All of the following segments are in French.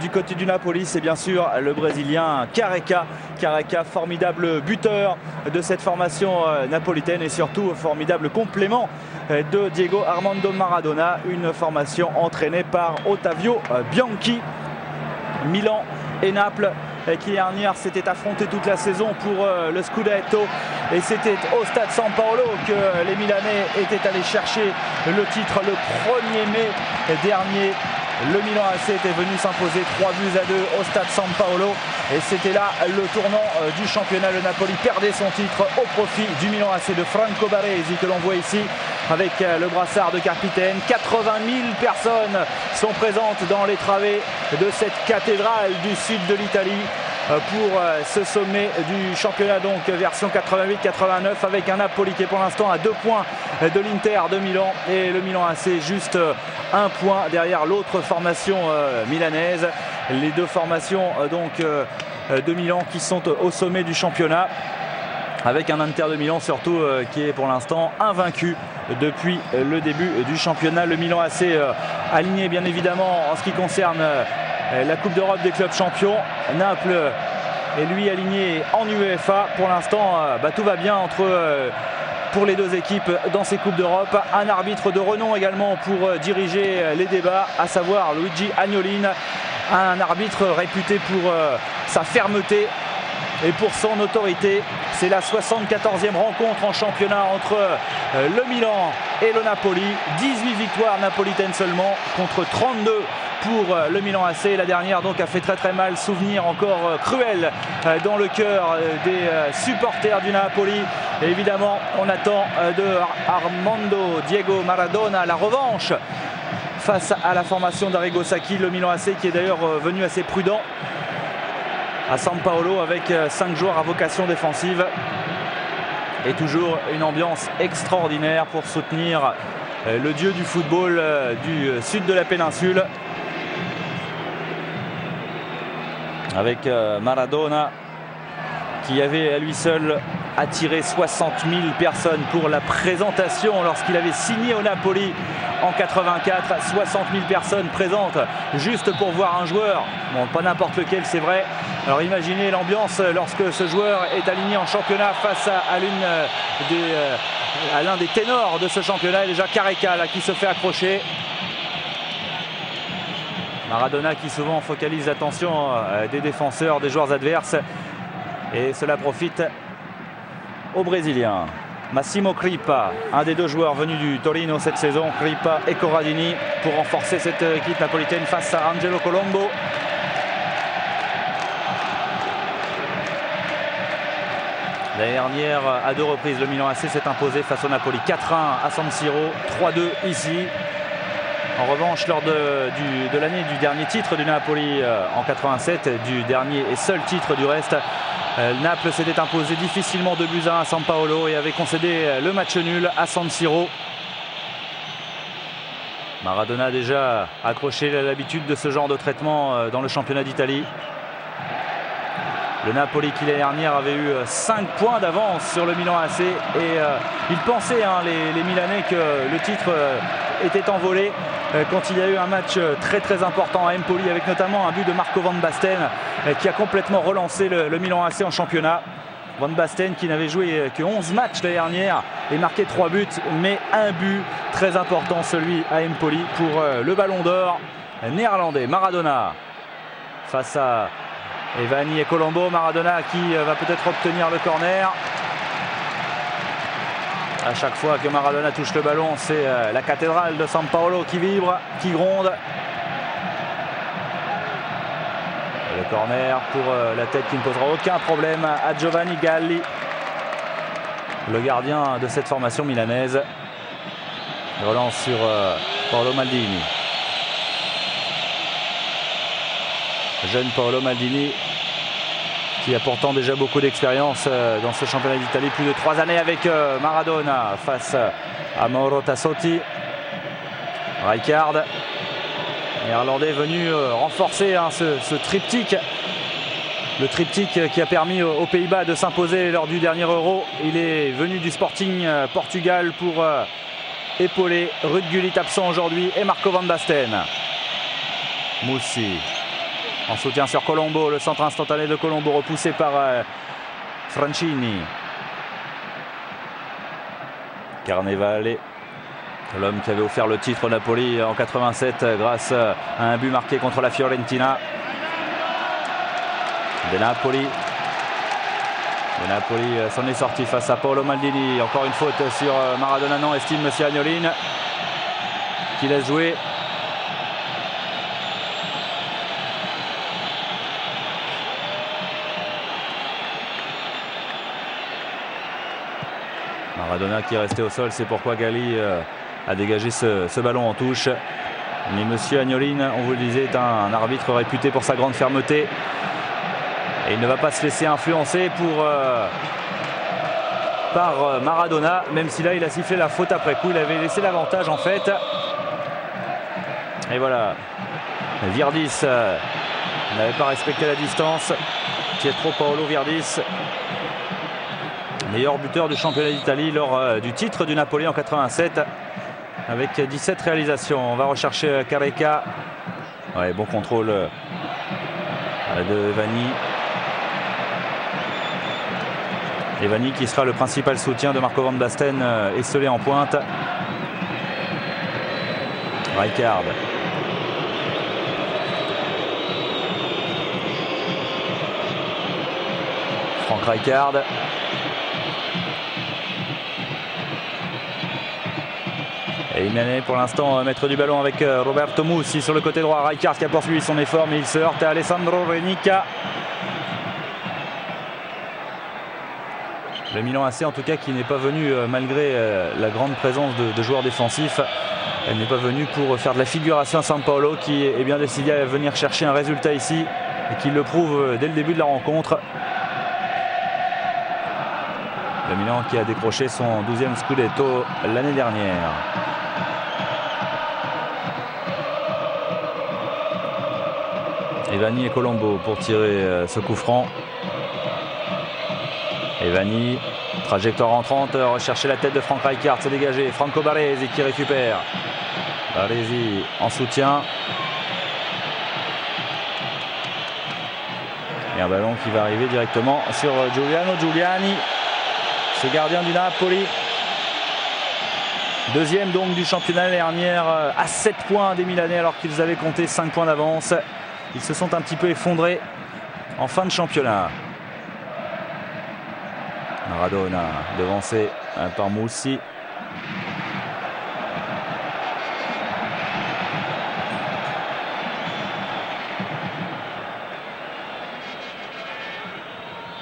du côté du Napoli, c'est bien sûr le Brésilien Careca. Careca, formidable buteur de cette formation napolitaine et surtout formidable complément de Diego Armando Maradona. Une formation entraînée par Ottavio Bianchi. Milan et Naples qui dernière s'étaient affrontés toute la saison pour le Scudetto, et c'était au stade San Paolo que les Milanais étaient allés chercher le titre le 1er mai dernier. Le Milan AC était venu s'imposer 3-2 au stade San Paolo, et c'était là le tournant du championnat. Le Napoli perdait son titre au profit du Milan AC de Franco Baresi, que l'on voit ici avec le brassard de capitaine. 80 000 personnes sont présentes dans les travées de cette cathédrale du sud de l'Italie pour ce sommet du championnat, donc version 88-89, avec un Napoli qui est pour l'instant à 2 points de l'Inter de Milan, et le Milan AC juste 1 point derrière l'autre formation milanaise. Les deux formations donc de Milan qui sont au sommet du championnat, avec un Inter de Milan surtout qui est pour l'instant invaincu depuis le début du championnat. Le Milan AC aligné bien évidemment en ce qui concerne la Coupe d'Europe des clubs champions. Naples est lui aligné en UEFA. Pour l'instant, tout va bien pour les deux équipes dans ces Coupes d'Europe. Un arbitre de renom également pour diriger les débats, à savoir Luigi Agnolin. Un arbitre réputé pour sa fermeté et pour son autorité. C'est la 74e rencontre en championnat entre le Milan et le Napoli. 18 victoires napolitaines seulement contre 32 pour le Milan AC. La dernière donc a fait très mal, souvenir encore cruel dans le cœur des supporters du Napoli. Et évidemment, on attend de Armando Diego Maradona la revanche face à la formation d'Arrigo Sacchi. Le Milan AC qui est d'ailleurs venu assez prudent à San Paolo avec 5 joueurs à vocation défensive, et toujours une ambiance extraordinaire pour soutenir le dieu du football du sud de la péninsule, avec Maradona qui avait à lui seul attiré 60 000 personnes pour la présentation lorsqu'il avait signé au Napoli en 84. 60 000 personnes présentes juste pour voir un joueur, bon, pas n'importe lequel, c'est vrai. Alors imaginez l'ambiance lorsque ce joueur est aligné en championnat face à l'un des ténors de ce championnat. Et déjà Careca là, qui se fait accrocher. Maradona qui souvent focalise l'attention des défenseurs, des joueurs adverses, et cela profite aux Brésiliens. Massimo Crippa, un des deux joueurs venus du Torino cette saison, Crippa et Corradini, pour renforcer cette équipe napolitaine face à Angelo Colombo. L'année dernière, à 2 reprises, le Milan AC s'est imposé face au Napoli. 4-1 à San Siro, 3-2 ici. En revanche, lors de l'année du dernier titre du Napoli en 87, du dernier et seul titre du reste, Naples s'était imposé difficilement 2-1 à San Paolo et avait concédé le match nul à San Siro. Maradona a déjà accroché l'habitude de ce genre de traitement dans le championnat d'Italie. Le Napoli qui l'année dernière avait eu 5 points d'avance sur le Milan AC, et ils pensaient, les Milanais, que le titre était envolé quand il y a eu un match très important à Empoli, avec notamment un but de Marco Van Basten qui a complètement relancé le Milan AC en championnat. Van Basten qui n'avait joué que 11 matchs l'année dernière et marqué 3 buts, mais un but très important, celui à Empoli, pour le Ballon d'Or néerlandais. Maradona face à Evani et Colombo. Maradona qui va peut-être obtenir le corner. À chaque fois que Maradona touche le ballon, c'est la cathédrale de San Paolo qui vibre, qui gronde. Et le corner pour la tête qui ne posera aucun problème à Giovanni Galli, le gardien de cette formation milanaise. Relance sur Paolo Maldini. Jeune Paolo Maldini qui a pourtant déjà beaucoup d'expérience dans ce championnat d'Italie. Plus de 3 années avec Maradona face à Mauro Tassotti. Rijkaard, néerlandais, venu renforcer ce triptyque. Le triptyque qui a permis aux Pays-Bas de s'imposer lors du dernier Euro. Il est venu du Sporting Portugal pour épauler Ruud Gullit, absent aujourd'hui, et Marco Van Basten. Moussi. En soutien sur Colombo, le centre instantané de Colombo repoussé par Francini. Carnevale, l'homme qui avait offert le titre au Napoli en 87 grâce à un but marqué contre la Fiorentina. De Napoli s'en est sorti face à Paolo Maldini. Encore une faute sur Maradona, non, estime Monsieur Agnolin, qui laisse jouer. Maradona qui est resté au sol, c'est pourquoi Galli a dégagé ce ballon en touche. Mais Monsieur Agnolin, on vous le disait, est un arbitre réputé pour sa grande fermeté. Et il ne va pas se laisser influencer par Maradona, même si là il a sifflé la faute après coup. Il avait laissé l'avantage en fait. Et voilà, Virdis n'avait pas respecté la distance. Pietro Paolo Virdis, meilleur buteur du championnat d'Italie lors du titre du Napoli en 87 avec 17 réalisations. On va rechercher Careca. Ouais, bon contrôle de Vanni. Et Vanni qui sera le principal soutien de Marco Van Basten, esselé en pointe. Rijkaard. Frank Rijkaard. Et Imane pour l'instant maître du ballon avec Roberto Mussi sur le côté droit. Rijkaard qui a poursuivi son effort mais il se heurte à Alessandro Renica. Le Milan AC en tout cas qui n'est pas venu malgré la grande présence de joueurs défensifs. Elle n'est pas venue pour faire de la figuration à San Paolo qui est bien décidé à venir chercher un résultat ici et qui le prouve dès le début de la rencontre. Le Milan qui a décroché son 12e Scudetto l'année dernière. Et Vanni et Colombo pour tirer ce coup franc. Et Vanni, trajectoire entrante, rechercher la tête de Frank Rijkaard, c'est dégagé. Franco Baresi qui récupère. Baresi en soutien. Et un ballon qui va arriver directement sur Giuliano Giuliani, ce gardien du Napoli. Deuxième donc du championnat l'année dernière à 7 points des Milanais alors qu'ils avaient compté 5 points d'avance. Ils se sont un petit peu effondrés en fin de championnat. Maradona devancé par Mussi.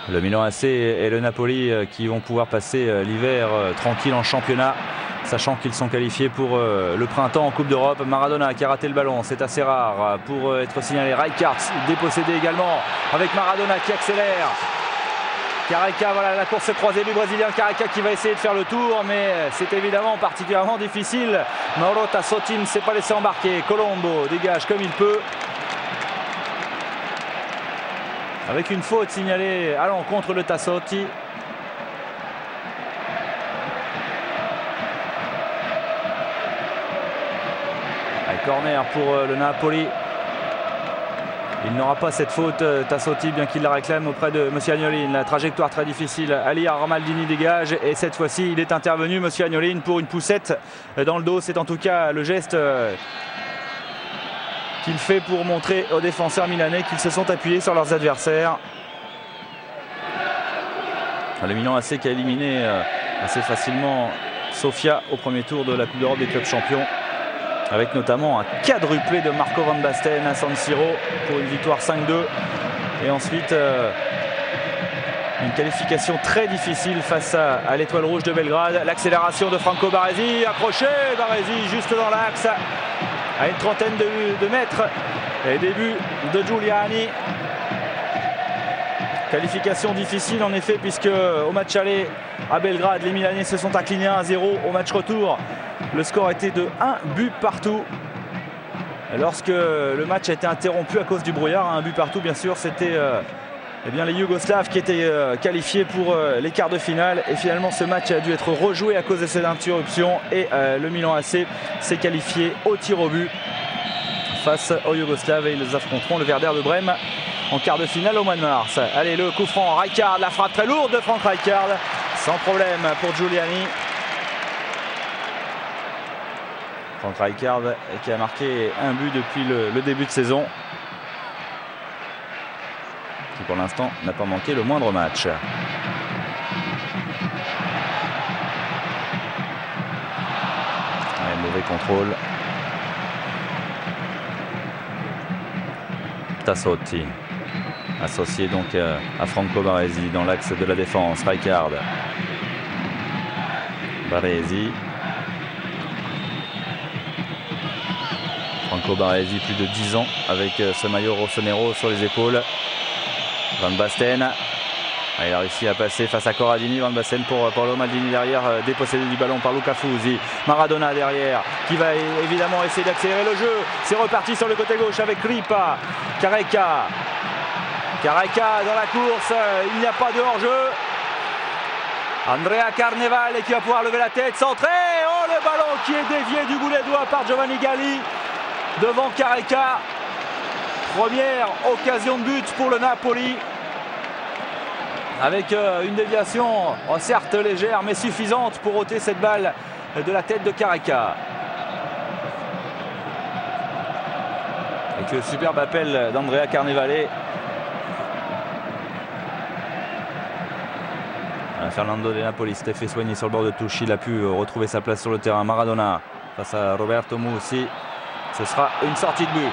Le Milan AC et le Napoli qui vont pouvoir passer l'hiver tranquille en championnat, sachant qu'ils sont qualifiés pour le printemps en Coupe d'Europe. Maradona qui a raté le ballon, c'est assez rare pour être signalé. Rijkaard dépossédé également avec Maradona qui accélère. Careca, voilà la course croisée du Brésilien. Careca qui va essayer de faire le tour, mais c'est évidemment particulièrement difficile. Mauro Tassotti ne s'est pas laissé embarquer. Colombo dégage comme il peut. Avec une faute signalée à l'encontre de Tassotti. Corner pour le Napoli. Il n'aura pas cette faute, Tassotti, bien qu'il la réclame auprès de Monsieur Agnolin. La trajectoire très difficile. Ali Armaldini dégage et cette fois-ci, il est intervenu, Monsieur Agnolin, pour une poussette dans le dos. C'est en tout cas le geste qu'il fait pour montrer aux défenseurs milanais qu'ils se sont appuyés sur leurs adversaires. Le Milan AC qui a éliminé assez facilement Sofia au premier tour de la Coupe d'Europe des clubs champions, avec notamment un quadruplé de Marco Van Basten à San Siro pour une victoire 5-2. Et ensuite, une qualification très difficile face à l'Étoile Rouge de Belgrade. L'accélération de Franco Baresi, accroché, Baresi juste dans l'axe, à une trentaine de mètres. Et début de Giuliani. Qualification difficile en effet, puisque au match aller à Belgrade, les Milanais se sont inclinés 1-0. Au match retour, le score était de 1 but partout. Lorsque le match a été interrompu à cause du brouillard, un but partout bien sûr, c'était les Yougoslaves qui étaient qualifiés pour les quarts de finale. Et finalement ce match a dû être rejoué à cause de cette interruption. Et le Milan AC s'est qualifié au tir au but face aux Yougoslaves et ils affronteront le Werder de Brême en quart de finale au mois de mars. Allez, le coup franc, Rijkaard, la frappe très lourde de Frank Rijkaard, sans problème pour Giuliani. Frank Rijkaard qui a marqué un but depuis le début de saison, qui pour l'instant n'a pas manqué le moindre match. Allez, mauvais contrôle. Tassotti, associé donc à Franco Baresi dans l'axe de la défense. Rijkaard, Baresi, Franco Baresi, plus de 10 ans avec ce maillot rossonero sur les épaules. Van Basten, il a réussi à passer face à Corradini. Van Basten pour Paolo Maldini derrière, dépossédé du ballon par Luca Fusi. Maradona derrière, qui va évidemment essayer d'accélérer le jeu. C'est reparti sur le côté gauche avec Kripa. Careca dans la course, il n'y a pas de hors-jeu. Andrea Carnevale qui va pouvoir lever la tête, centré. Oh, le ballon qui est dévié du bout des doigts par Giovanni Galli devant Careca. Première occasion de but pour le Napoli, avec une déviation certes légère mais suffisante pour ôter cette balle de la tête de Careca. Avec le superbe appel d'Andrea Carnevale. Fernando De Napoli s'était fait soigner sur le bord de touche, il a pu retrouver sa place sur le terrain. Maradona face à Roberto Mussi, ce sera une sortie de but.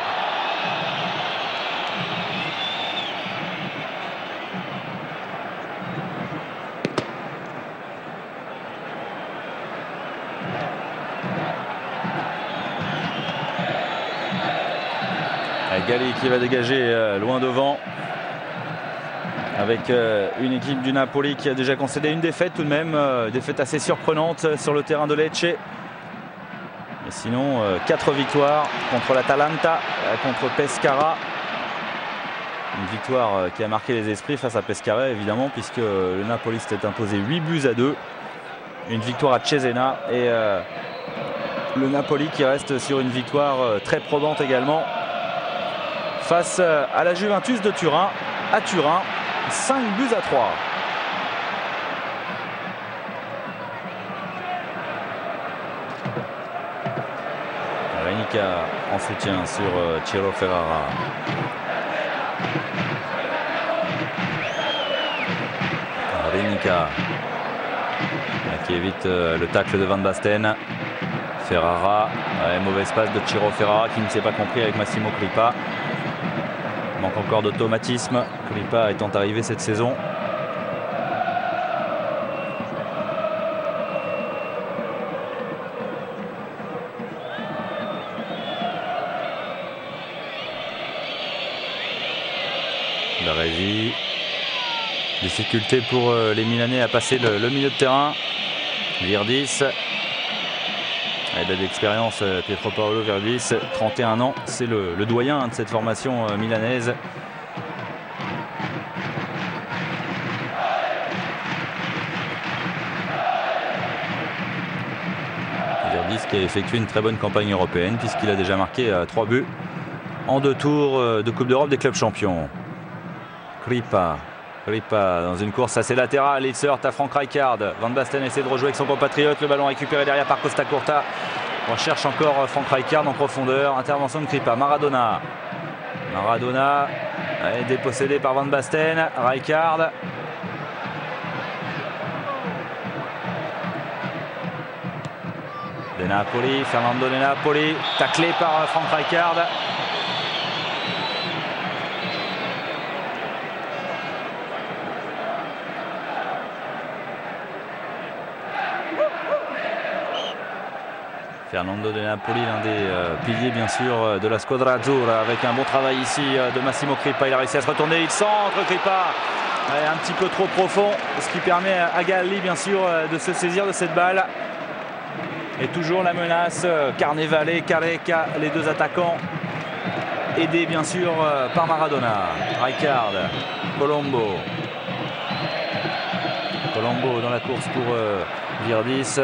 Galli qui va dégager loin devant, avec une équipe du Napoli qui a déjà concédé une défaite tout de même, défaite assez surprenante sur le terrain de Lecce. Et sinon 4 victoires contre l'Atalanta, contre Pescara. Une victoire qui a marqué les esprits face à Pescara évidemment, puisque le Napoli s'était imposé 8-2. Une victoire à Cesena et le Napoli qui reste sur une victoire très probante également face à la Juventus de Turin, à Turin, 5-3. Renica en soutien sur Ciro Ferrara. Renica qui évite le tacle de Van Basten. Ferrara, mauvaise passe de Ciro Ferrara qui ne s'est pas compris avec Massimo Kripa. Manque encore d'automatisme, Kripa étant arrivé cette saison. Baresi. Difficulté pour les Milanais à passer le milieu de terrain. Virdis. Il a d'expérience, Pietro Paolo Virdis, 31 ans, c'est le doyen de cette formation milanaise. Virdis qui a effectué une très bonne campagne européenne puisqu'il a déjà marqué 3 buts en 2 tours de Coupe d'Europe des clubs champions. Kripa dans une course assez latérale, il se heurte à Frank Rijkaard. Van Basten essaie de rejouer avec son compatriote, le ballon récupéré derrière par Costa Curta. On cherche encore Frank Rijkaard en profondeur, intervention de Kripa. Maradona est dépossédé par Van Basten. Rijkaard. De Napoli, Fernando De Napoli, taclé par Frank Rijkaard. Fernando De Napoli, l'un des piliers bien sûr de la Squadra Azzurra, avec un bon travail ici de Massimo Kripa. Il a réussi à se retourner, il centre Kripa, un petit peu trop profond, ce qui permet à Galli bien sûr de se saisir de cette balle. Et toujours la menace, Carnevale, Careca, les deux attaquants, aidés bien sûr par Maradona. Rijkaard, Colombo dans la course pour Virdis.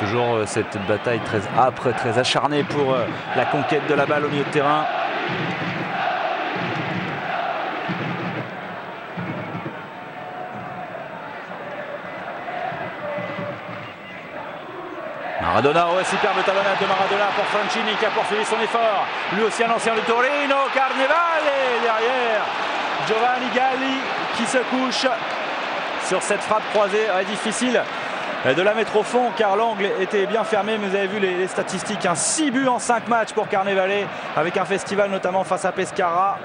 Toujours cette bataille très âpre, très acharnée pour la conquête de la balle au milieu de terrain. Maradona, superbe talonnade de Maradona pour Francini qui a poursuivi son effort. Lui aussi un ancien du Torino, Carnevale derrière. Giovanni Galli qui se couche sur cette frappe croisée. Difficile de la mettre au fond car l'angle était bien fermé, mais vous avez vu les statistiques, 6 buts en 5 matchs pour Carnevale, avec un festival notamment face à Pescara.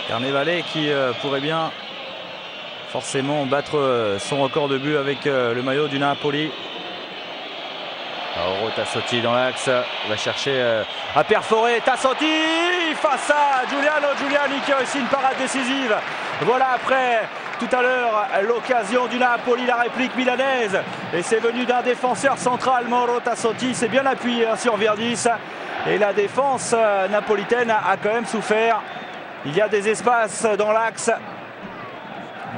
Carnevale qui pourrait bien forcément battre son record de but avec le maillot du Napoli. Mauro Tassotti dans l'axe, va chercher à perforer. Tassotti face à Giuliano Giuliani qui a réussi une parade décisive. Voilà après tout à l'heure l'occasion du Napoli, la réplique milanaise. Et c'est venu d'un défenseur central, Mauro Tassotti. C'est bien appuyé sur Virdis. Et la défense napolitaine a quand même souffert. Il y a des espaces dans l'axe.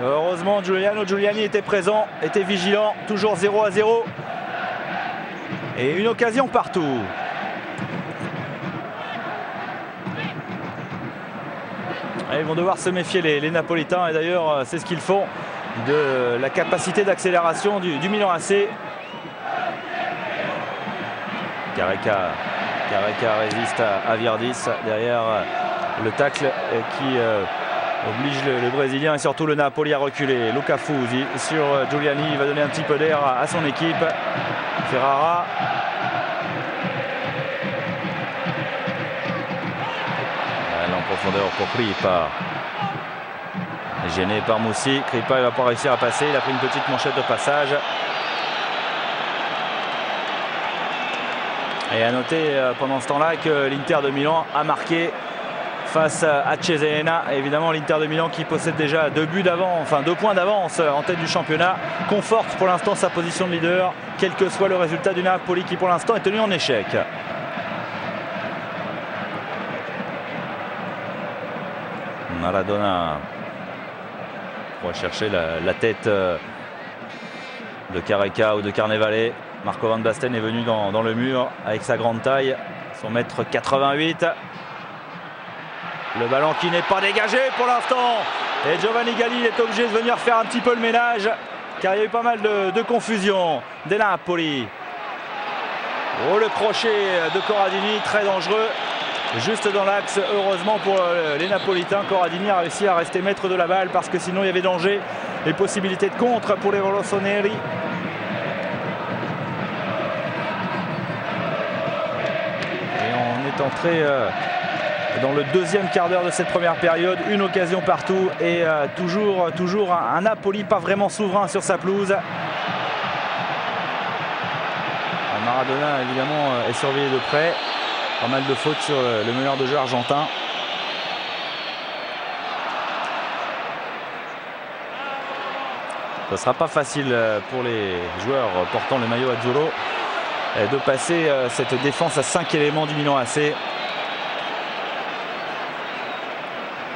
Heureusement, Giuliano Giuliani était présent, était vigilant. Toujours 0-0. Et une occasion partout. Et ils vont devoir se méfier les Napolitains. Et d'ailleurs, c'est ce qu'ils font de la capacité d'accélération du Milan AC. Careca résiste à Virdis. Derrière le tacle qui oblige le Brésilien et surtout le Napoli à reculer. Luca Fusi sur Giuliani, il va donner un petit peu d'air à son équipe. Ferrara. En profondeur pour Kripa. Gêné par Moussi. Kripa, il ne va pas réussir à passer. Il a pris une petite manchette de passage. Et à noter pendant ce temps-là que l'Inter de Milan a marqué face à Cesena. Évidemment, l'Inter de Milan qui possède déjà 2 points d'avance en tête du championnat, conforte pour l'instant sa position de leader, quel que soit le résultat du Napoli qui pour l'instant est tenu en échec. Maradona pour chercher la tête de Careca ou de Carnevale. Marco Van Basten est venu dans le mur avec sa grande taille, son mètre 88. Le ballon qui n'est pas dégagé pour l'instant. Et Giovanni Galli est obligé de venir faire un petit peu le ménage car il y a eu pas mal de confusion des Napoli. Oh, le crochet de Corradini, très dangereux. Juste dans l'axe, heureusement pour les Napolitains. Corradini a réussi à rester maître de la balle parce que sinon il y avait danger et possibilité de contre pour les Rossoneri. Et on est entré dans le deuxième quart d'heure de cette première période. Une occasion partout et toujours un Napoli pas vraiment souverain sur sa pelouse. Maradona évidemment est surveillé de près. Pas mal de fautes sur le meneur de jeu argentin. Ce ne sera pas facile pour les joueurs portant le maillot azzurro de passer cette défense à 5 éléments du Milan AC.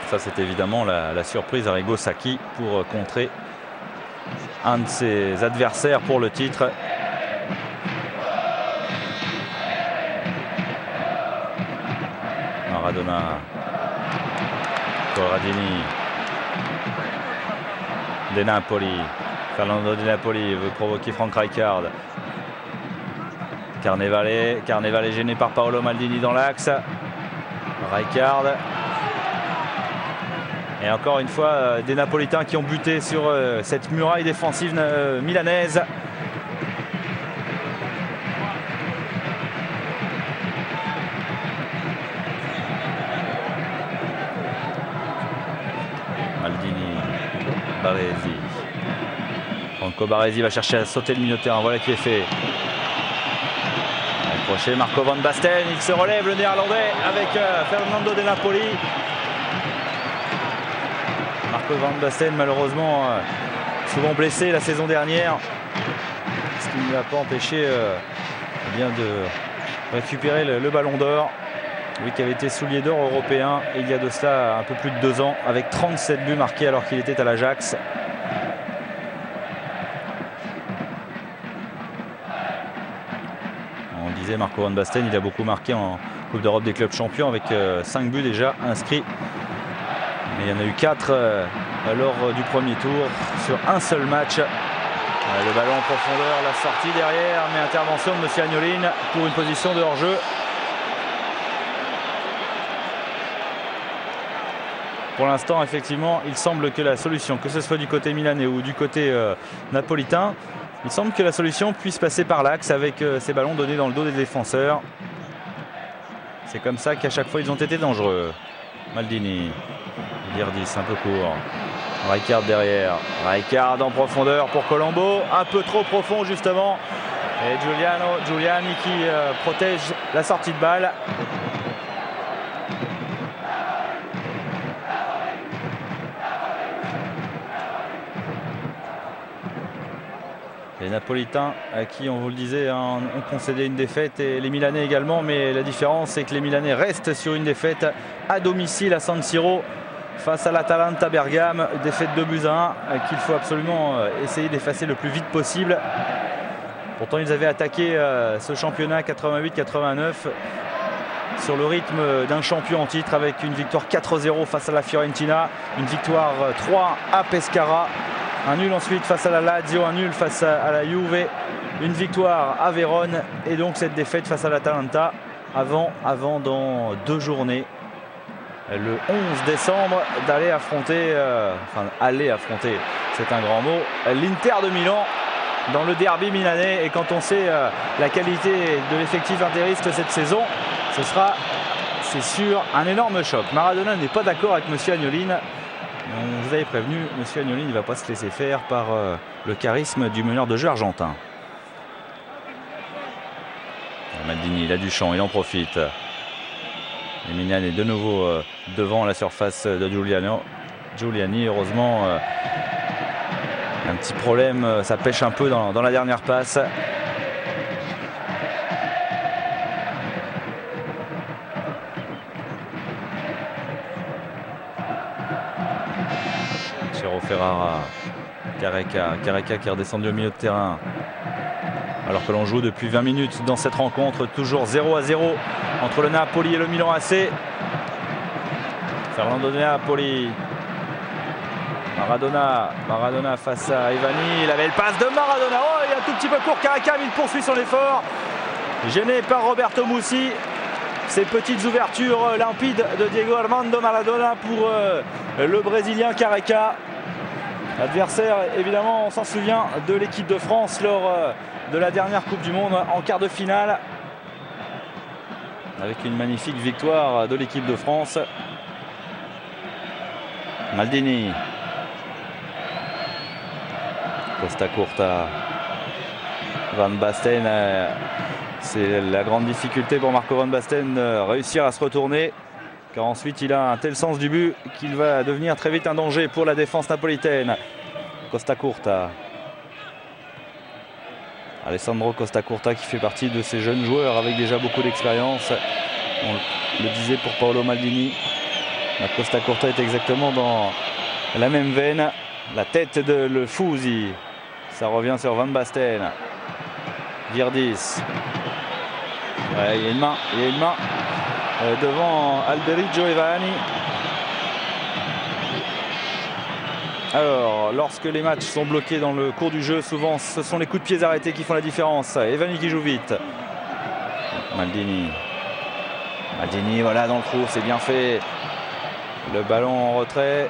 Ça, c'est évidemment la surprise Arrigo Sacchi pour contrer un de ses adversaires pour le titre. Maradona, Corradini, De Napoli, Fernando De Napoli veut provoquer Frank Rijkaard. Carnevale gêné par Paolo Maldini dans l'axe. Rijkaard. Et encore une fois, des Napolitains qui ont buté sur cette muraille défensive milanaise. Maldini, Baresi. Franco Baresi va chercher à sauter le milieu de terrain. Voilà qui est fait. Accroché Marco Van Basten. Il se relève, le néerlandais, avec Fernando De Napoli. Marco Van Basten, malheureusement, souvent blessé la saison dernière. Ce qui ne l'a pas empêché bien de récupérer le ballon d'or. Lui qui avait été soulier d'or européen il y a de cela un peu plus de 2 ans avec 37 buts marqués alors qu'il était à l'Ajax. On disait Marco Van Basten, il a beaucoup marqué en Coupe d'Europe des clubs champions avec 5 buts déjà inscrits. Mais il y en a eu 4 lors du premier tour sur un seul match. Le ballon en profondeur, la sortie derrière, mais intervention de M. Agnolin pour une position de hors-jeu. Pour l'instant, effectivement, il semble que la solution, que ce soit du côté milanais ou du côté napolitain, il semble que la solution puisse passer par l'axe avec ces ballons donnés dans le dos des défenseurs. C'est comme ça qu'à chaque fois, ils ont été dangereux. Maldini, Virdis un peu court. Rijkaard derrière. Rijkaard en profondeur pour Colombo. Un peu trop profond, justement. Et Giuliani qui protège la sortie de balle. Les Napolitains à qui, on vous le disait, ont concédé une défaite et les Milanais également. Mais la différence, c'est que les Milanais restent sur une défaite à domicile à San Siro face à l'Atalanta Bergame. Défaite 2-1 qu'il faut absolument essayer d'effacer le plus vite possible. Pourtant, ils avaient attaqué ce championnat 88-89 sur le rythme d'un champion en titre avec une victoire 4-0 face à la Fiorentina, une victoire 3 à Pescara. Un nul ensuite face à la Lazio, un nul face à la Juve, une victoire à Vérone et donc cette défaite face à l'Atalanta avant dans 2 journées, le 11 décembre, d'aller affronter, c'est un grand mot, l'Inter de Milan dans le derby milanais. Et quand on sait la qualité de l'effectif interiste cette saison, ce sera, c'est sûr, un énorme choc. Maradona n'est pas d'accord avec M. Agnolin. On vous avait prévenu, M. Agnolin ne va pas se laisser faire par le charisme du meneur de jeu argentin. Maldini, il a du champ, il en profite. Emilian est de nouveau devant la surface de Giuliani, heureusement, un petit problème, ça pêche un peu dans la dernière passe. Ferrara, Careca qui est redescendu au milieu de terrain alors que l'on joue depuis 20 minutes dans cette rencontre, toujours 0-0 entre le Napoli et le Milan AC. Fernando de Napoli, Maradona face à Ivani, il avait le passe de Maradona, oh, il est un tout petit peu court Careca, mais il poursuit son effort, gêné par Roberto Mussi. Ces petites ouvertures limpides de Diego Armando Maradona pour le Brésilien Careca. Adversaire, évidemment, on s'en souvient, de l'équipe de France lors de la dernière Coupe du Monde en quart de finale. Avec une magnifique victoire de l'équipe de France. Maldini. Costa Curta. Van Basten. C'est la grande difficulté pour Marco Van Basten de réussir à se retourner. Car ensuite il a un tel sens du but qu'il va devenir très vite un danger pour la défense napolitaine. Costa Curta. Alessandro Costa Curta qui fait partie de ces jeunes joueurs avec déjà beaucoup d'expérience. On le disait pour Paolo Maldini. Costa Curta est exactement dans la même veine. La tête de le Fusi. Ça revient sur Van Basten. Virdis. Ouais, il y a une main. Devant Alberico Ivani. Alors, lorsque les matchs sont bloqués dans le cours du jeu, souvent ce sont les coups de pied arrêtés qui font la différence. Ivani qui joue vite. Maldini, voilà, dans le trou, c'est bien fait. Le ballon en retrait.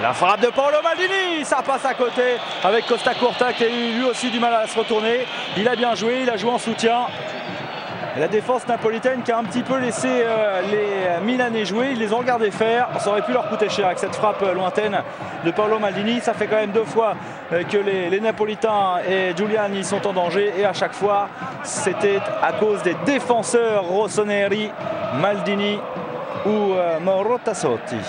La frappe de Paolo Maldini, ça passe à côté avec Costa Curta qui a eu lui aussi du mal à se retourner. Il a bien joué, il a joué en soutien. La défense napolitaine qui a un petit peu laissé les Milanais jouer, ils les ont regardés faire. Ça aurait pu leur coûter cher avec cette frappe lointaine de Paolo Maldini. Ça fait quand même 2 fois que les Napolitains et Giuliani sont en danger. Et à chaque fois, c'était à cause des défenseurs rossoneri, Maldini ou Mauro Tassotti.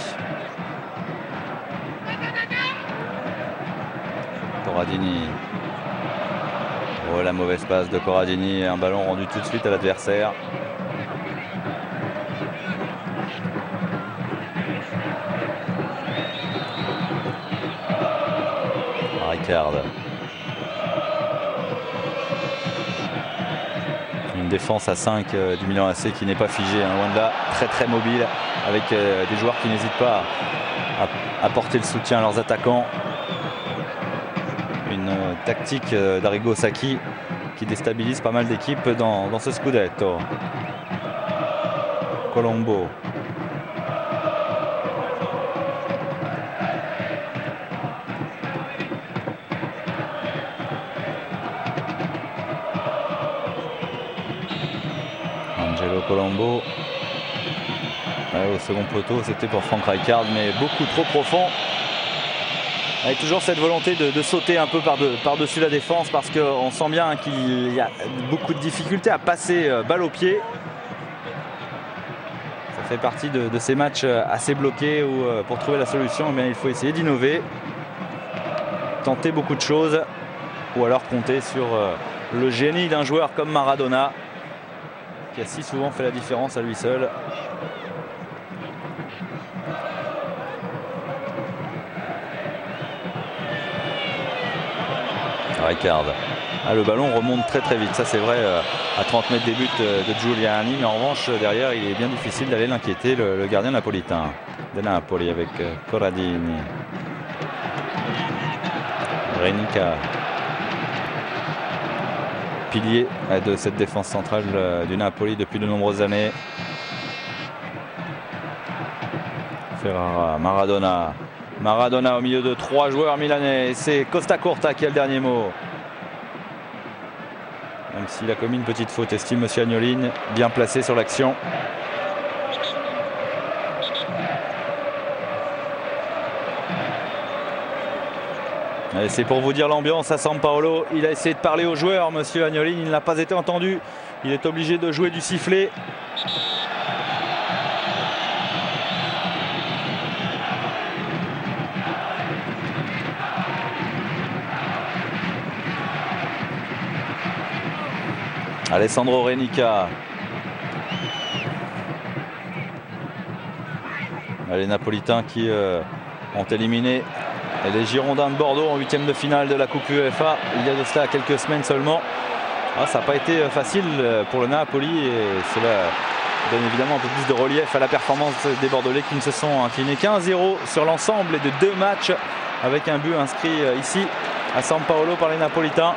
Corradini. Oh, la mauvaise passe de Corradini, un ballon rendu tout de suite à l'adversaire. Ricard. Une défense à 5 du Milan AC qui n'est pas figée, hein, loin de là, très mobile, avec des joueurs qui n'hésitent pas à apporter le soutien à leurs attaquants. Une tactique d'Arrigo Sacchi qui déstabilise pas mal d'équipes dans ce Scudetto. Colombo. Angelo Colombo. Au second poteau, c'était pour Frank Rijkaard, mais beaucoup trop profond. Avec toujours cette volonté de sauter un peu par-dessus la défense, parce qu'on sent bien qu'il y a beaucoup de difficultés à passer balle au pied. Ça fait partie de ces matchs assez bloqués où pour trouver la solution, eh bien, il faut essayer d'innover, tenter beaucoup de choses, ou alors compter sur le génie d'un joueur comme Maradona, qui a si souvent fait la différence à lui seul. Rijkaard. Le ballon remonte très vite, ça c'est vrai, à 30 mètres des buts de Giuliani, mais en revanche derrière il est bien difficile d'aller l'inquiéter, le gardien napolitain de Napoli, avec Corradini. Renica, pilier de cette défense centrale du Napoli depuis de nombreuses années. Ferrara, Maradona au milieu de 3 joueurs milanais. C'est Costa Curta qui a le dernier mot. Même s'il a commis une petite faute, estime monsieur Agnolin, bien placé sur l'action. C'est pour vous dire l'ambiance à San Paolo. Il a essayé de parler aux joueurs, monsieur Agnolin, il n'a pas été entendu. Il est obligé de jouer du sifflet. Alessandro Renica. Les Napolitains qui ont éliminé les Girondins de Bordeaux en 8e de finale de la Coupe UEFA il y a de cela quelques semaines seulement. Ça n'a pas été facile pour le Napoli, et cela donne évidemment un peu plus de relief à la performance des Bordelais qui ne se sont inclinés qu'1-0 sur l'ensemble de 2 matchs, avec un but inscrit ici à San Paolo par les Napolitains.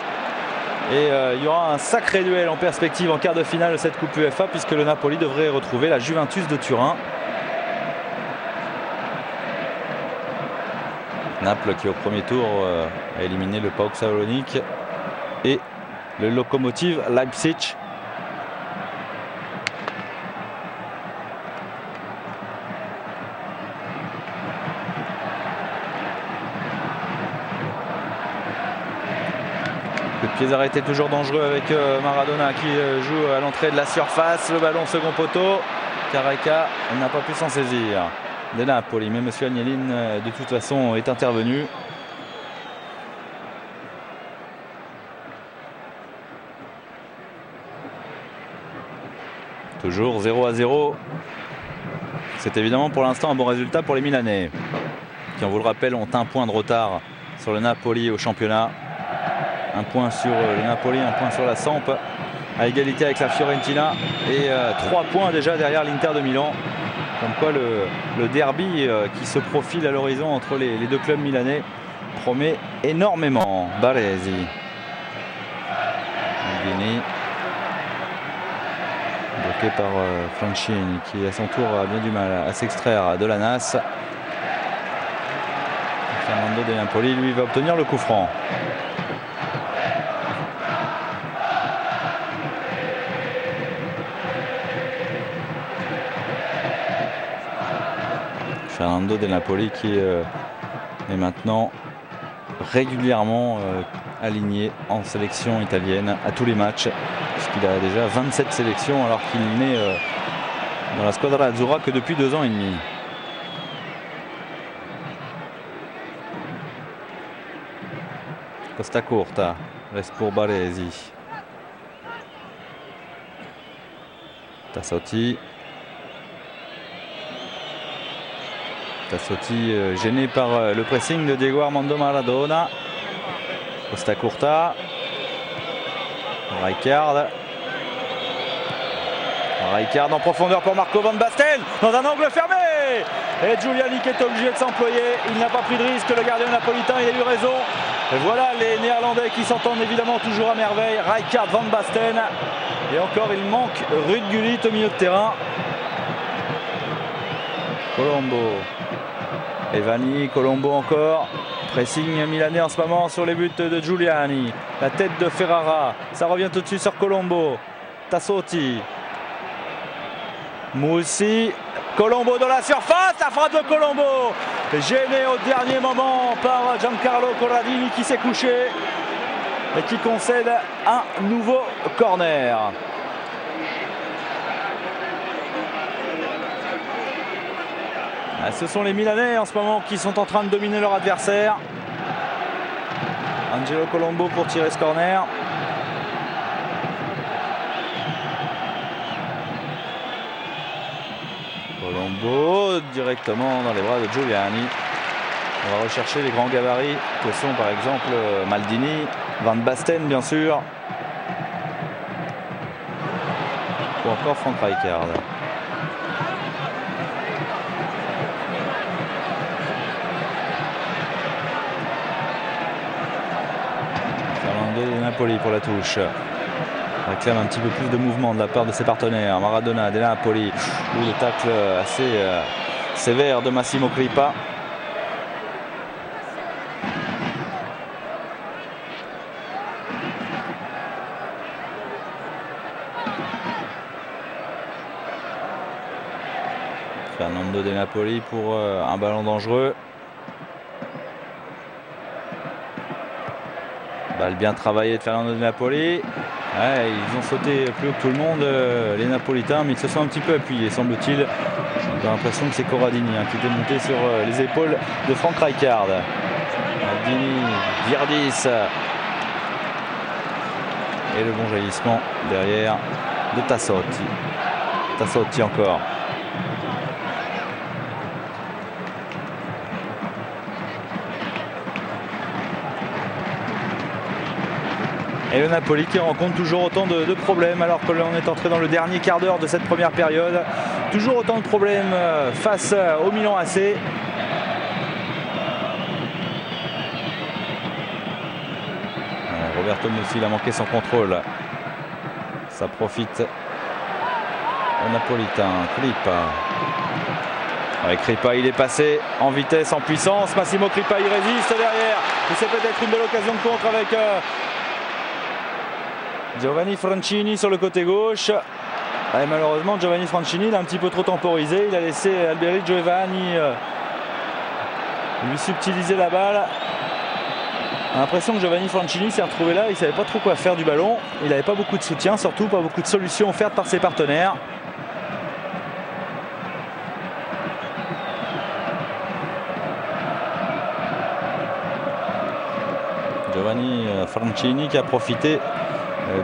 Et il y aura un sacré duel en perspective en quart de finale de cette Coupe UEFA, puisque le Napoli devrait retrouver la Juventus de Turin. Naples qui au premier tour a éliminé le PAOK Salonique et le Lokomotiv Leipzig. Le pied arrêté toujours dangereux avec Maradona qui joue à l'entrée de la surface. Le ballon second poteau. Careca n'a pas pu s'en saisir de Napoli, mais monsieur Agnolin de toute façon est intervenu. Toujours 0-0. C'est évidemment pour l'instant un bon résultat pour les Milanais, qui, on vous le rappelle, ont un point de retard sur le Napoli au championnat. Un point sur le Napoli, un point sur la Samp, à égalité avec la Fiorentina, et 3 points déjà derrière l'Inter de Milan. Comme quoi le derby qui se profile à l'horizon entre les 2 clubs milanais promet énormément. Baresi. Guini. Bloqué par Francini, qui à son tour a bien du mal à s'extraire de la nasse. Fernando De Napoli, lui, va obtenir le coup franc. Fernando De Napoli qui est maintenant régulièrement aligné en sélection italienne à tous les matchs, puisqu'il a déjà 27 sélections alors qu'il n'est dans la Squadra Azzurra que depuis 2 ans et demi. Costa Curta reste pour Baresi. Tassotti. Tassotti gêné par le pressing de Diego Armando Maradona. Costa Curta. Rijkaard en profondeur pour Marco Van Basten dans un angle fermé. Et Giuliani qui est obligé de s'employer. Il n'a pas pris de risque, le gardien napolitain, il a eu raison. Et voilà les Néerlandais qui s'entendent évidemment toujours à merveille. Rijkaard, Van Basten. Et encore il manque Ruud Gullit au milieu de terrain. Colombo. Evani, Colombo encore. Pressing milanais en ce moment sur les buts de Giuliani. La tête de Ferrara. Ça revient tout de suite sur Colombo. Tassotti. Moussi. Colombo dans la surface. La frappe de Colombo. Gêné au dernier moment par Giancarlo Corradini qui s'est couché. Et qui concède un nouveau corner. Ce sont les Milanais en ce moment qui sont en train de dominer leur adversaire. Angelo Colombo pour tirer ce corner. Colombo directement dans les bras de Giuliani. On va rechercher les grands gabarits que sont par exemple Maldini, Van Basten bien sûr. Ou encore Frank Rijkaard. De Napoli pour la touche. Réclame un petit peu plus de mouvement de la part de ses partenaires. Maradona, De Napoli. Ou le tacle assez sévère de Massimo Crippa. Fernando De Napoli pour un ballon dangereux. Balle bien travaillée de Fernando De Napoli. Ouais, ils ont sauté plus haut que tout le monde, les Napolitains, mais ils se sont un petit peu appuyés, semble-t-il. On a l'impression que c'est Corradini qui était monté sur les épaules de Frank Rijkaard. Maldini, Virdis. Et le bon jaillissement derrière de Tassotti. Tassotti encore. Et le Napoli qui rencontre toujours autant de problèmes alors que l'on est entré dans le dernier quart d'heure de cette première période. Toujours autant de problèmes face au Milan AC. Roberto Musil a manqué son contrôle. Ça profite au Napolitain. Crippa. Avec Crippa, il est passé en vitesse, en puissance. Massimo Crippa, il résiste derrière. Et c'est peut-être une belle occasion de contre avec Giovanni Francini sur le côté gauche. Et malheureusement Giovanni Francini il a un petit peu trop temporisé. Il a laissé Alberic Giovanni lui subtiliser la balle. On a l'impression que Giovanni Francini s'est retrouvé là. Il ne savait pas trop quoi faire du ballon. Il n'avait pas beaucoup de soutien, surtout pas beaucoup de solutions offertes par ses partenaires. Giovanni Francini qui a profité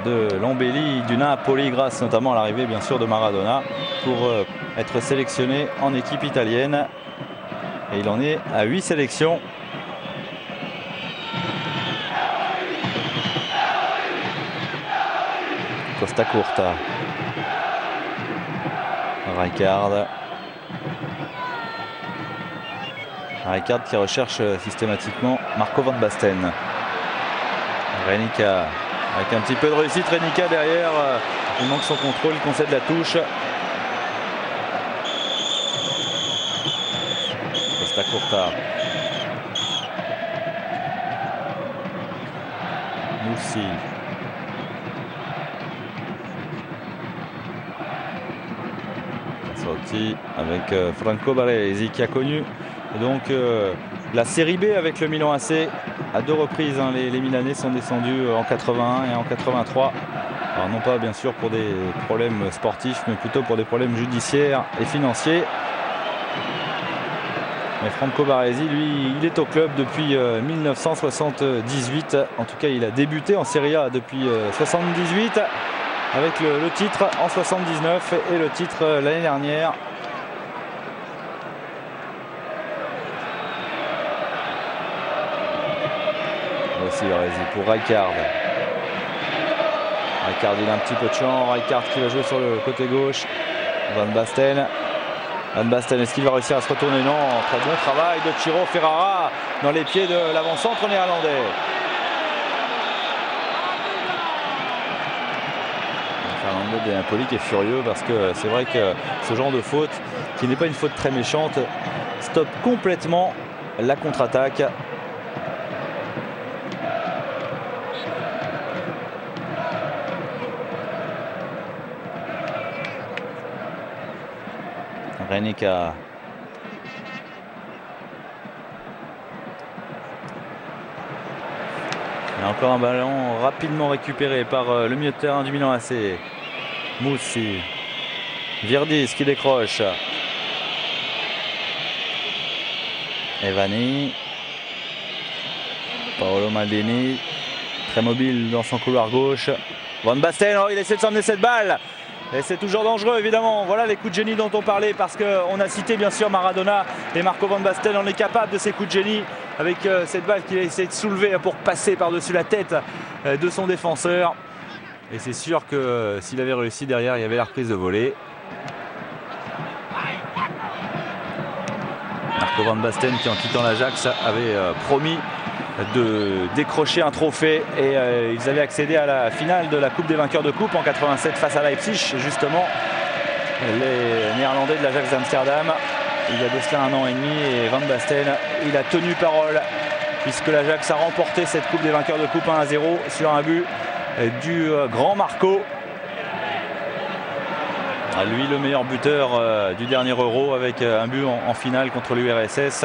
de l'embellie du Napoli grâce notamment à l'arrivée bien sûr de Maradona pour être sélectionné en équipe italienne. Et il en est à 8 sélections. Costa Curta. Rijkaard. Rijkaard qui recherche systématiquement Marco Van Basten. Renica. Avec un petit peu de réussite, Renica derrière, il manque son contrôle, il concède la touche. Costa Curta. Moussi. Tassotti avec Franco Baresi qui a connu donc la série B avec le Milan AC. À 2 reprises, les Milanais sont descendus en 81 et en 83. Alors non pas bien sûr pour des problèmes sportifs, mais plutôt pour des problèmes judiciaires et financiers. Et Franco Baresi, lui, il est au club depuis 1978. En tout cas, il a débuté en Serie A depuis 1978 avec le titre en 1979 et le titre l'année dernière. Aussi Baresi pour Rijkaard. Rijkaard, il a un petit peu de champ. Rijkaard qui va jouer sur le côté gauche. Van Basten. Van Basten, est-ce qu'il va réussir à se retourner? Non. Très bon travail de Ciro Ferrara dans les pieds de l'avant-centre néerlandais. Fernando De Napoli qui est furieux parce que c'est vrai que ce genre de faute, qui n'est pas une faute très méchante, stoppe complètement la contre-attaque. Renica. Il y a encore un ballon rapidement récupéré par le milieu de terrain du Milan AC. Moussi. Virdis qui décroche. Evani. Paolo Maldini. Très mobile dans son couloir gauche. Van Basten, oh, il essaie de s'emmener cette balle. Et c'est toujours dangereux évidemment. Voilà les coups de génie dont on parlait, parce qu'on a cité bien sûr Maradona et Marco Van Basten. On est capable de ces coups de génie avec cette balle qu'il a essayé de soulever pour passer par-dessus la tête de son défenseur. Et c'est sûr que s'il avait réussi derrière, il y avait la reprise de volée. Marco Van Basten qui, en quittant l'Ajax, avait promis de décrocher un trophée, et ils avaient accédé à la finale de la Coupe des vainqueurs de coupe en 87 face à Leipzig, justement, les Néerlandais de l'Ajax d'Amsterdam. Il y a de cela 1 an et demi, et Van Basten, il a tenu parole puisque l'Ajax a remporté cette Coupe des vainqueurs de coupe 1-0 sur un but du grand Marco. Lui, le meilleur buteur du dernier Euro, avec un but en finale contre l'URSS.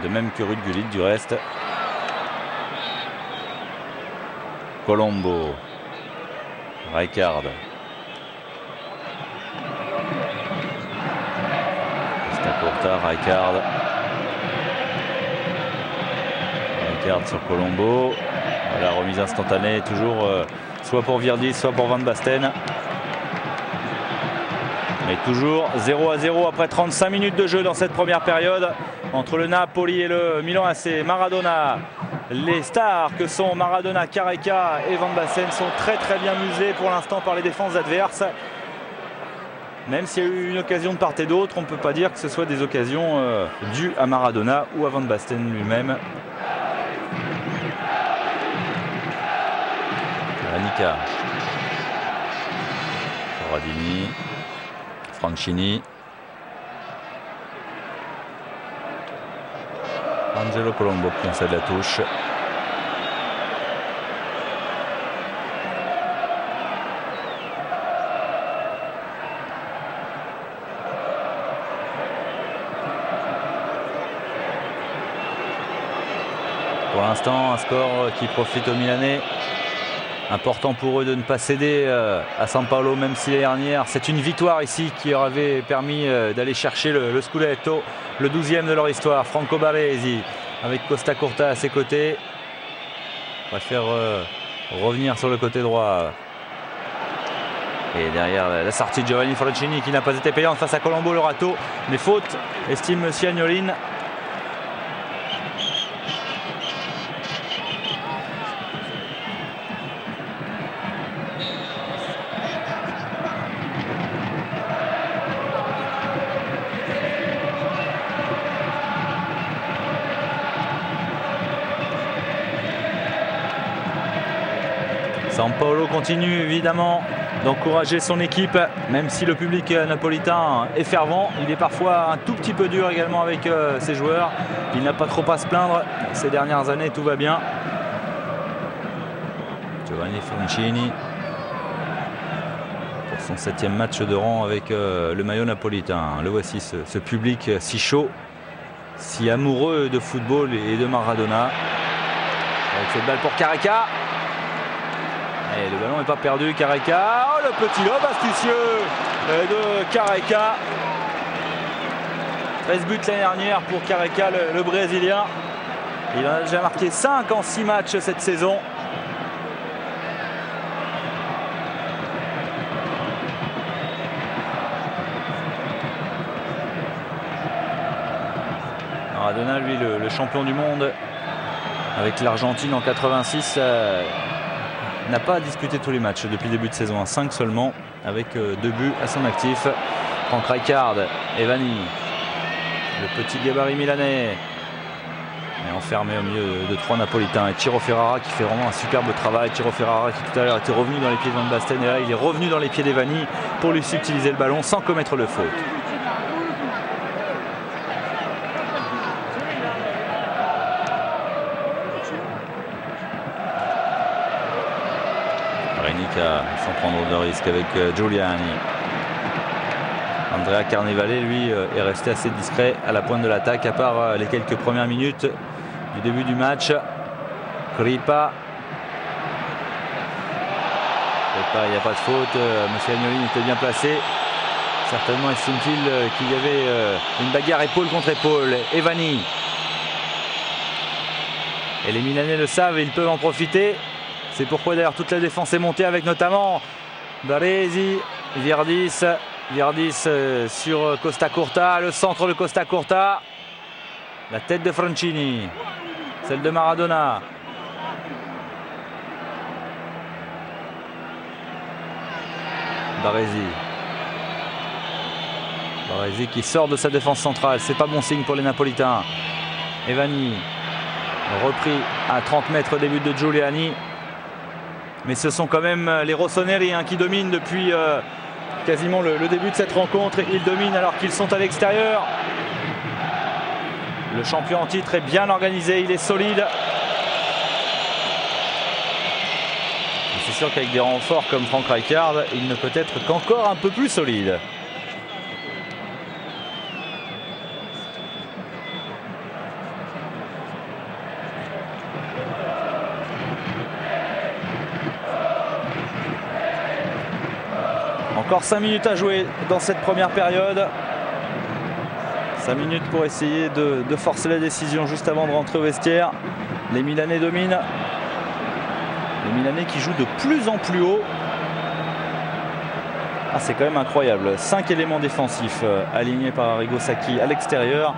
De même que Ruud Gullit du reste. Colombo. Rijkaard. Costa Curta, Rijkaard. Rijkaard sur Colombo. La remise instantanée, toujours soit pour Virdis, soit pour Van Basten. Mais toujours 0-0 après 35 minutes de jeu dans cette première période entre le Napoli et le Milan AC. Maradona, les stars que sont Maradona, Careca et Van Basten sont très bien muselés pour l'instant par les défenses adverses. Même s'il y a eu une occasion de part et d'autre, on ne peut pas dire que ce soit des occasions dues à Maradona ou à Van Basten lui-même. Renica. Corradini. Franchini. Angelo Colombo qui concède la touche. Pour l'instant, un score qui profite aux Milanais. Important pour eux de ne pas céder à San Paolo, même si l'année dernière, c'est une victoire ici qui leur avait permis d'aller chercher le Scudetto, le 12e de leur histoire. Franco Baresi avec Costa Curta à ses côtés. On va faire revenir sur le côté droit. Et derrière la sortie de Giovanni Franchini qui n'a pas été payante face à Colombo, le râteau. Mais faute, estime Siagnolin. San Paolo continue évidemment d'encourager son équipe, même si le public napolitain est fervent. Il est parfois un tout petit peu dur également avec ses joueurs. Il n'a pas trop à se plaindre. Ces dernières années, tout va bien. Giovanni Franchini pour son 7e match de rang avec le maillot napolitain. Le voici, ce public si chaud, si amoureux de football et de Maradona. Avec cette balle pour Careca. Et le ballon n'est pas perdu, Careca. Oh, le petit lob astucieux de Careca. 13 buts l'année dernière pour Careca, le Brésilien. Il en a déjà marqué 5 en 6 matchs cette saison. Maradona, lui, le champion du monde avec l'Argentine en 86, n'a pas disputé tous les matchs depuis le début de saison, 5 seulement, avec 2 buts à son actif. Franck Rijkaard, Evani, le petit gabarit milanais, est enfermé au milieu de 3 Napolitains. Et Ciro Ferrara qui fait vraiment un superbe travail. Ciro Ferrara qui tout à l'heure était revenu dans les pieds de Van Basten, et là il est revenu dans les pieds d'Evani pour lui subtiliser le ballon sans commettre le faute. Sans prendre de risque avec Giuliani. Andrea Carnevale, lui, est resté assez discret à la pointe de l'attaque, à part les quelques premières minutes du début du match. Kripa. Il n'y a pas de faute. Monsieur Agnolin était bien placé. Certainement estime-t-il qu'il y avait une bagarre épaule contre épaule. Evani. Et les Milanais le savent et ils peuvent en profiter. C'est pourquoi d'ailleurs toute la défense est montée avec notamment Baresi, Virdis sur Costa Curta, le centre de Costa Curta, la tête de Franchini, celle de Maradona. Baresi qui sort de sa défense centrale, c'est pas bon signe pour les Napolitains. Evani, repris à 30 mètres des buts de Giuliani. Mais ce sont quand même les Rossoneri qui dominent depuis quasiment le début de cette rencontre. Ils dominent alors qu'ils sont à l'extérieur. Le champion en titre est bien organisé, il est solide. C'est sûr qu'avec des renforts comme Franck Rijkaard, il ne peut être qu'encore un peu plus solide. Encore 5 minutes à jouer dans cette première période. 5 minutes pour essayer de forcer la décision juste avant de rentrer au vestiaire. Les Milanais dominent. Les Milanais qui jouent de plus en plus haut. Ah, c'est quand même incroyable. 5 éléments défensifs alignés par Arrigo Sacchi à l'extérieur.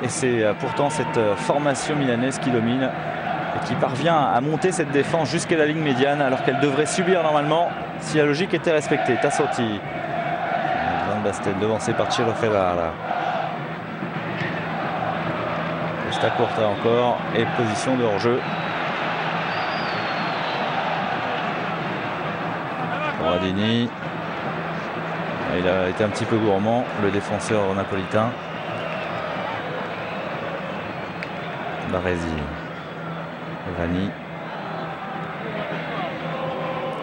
Et c'est pourtant cette formation milanaise qui domine et qui parvient à monter cette défense jusqu'à la ligne médiane alors qu'elle devrait subir normalement si la logique était respectée. Tassotti, Van Basten devancé par Ciro Ferrara. Costa Curta encore et position de hors-jeu. Corradini. Il a été un petit peu gourmand, le défenseur napolitain. Baresi.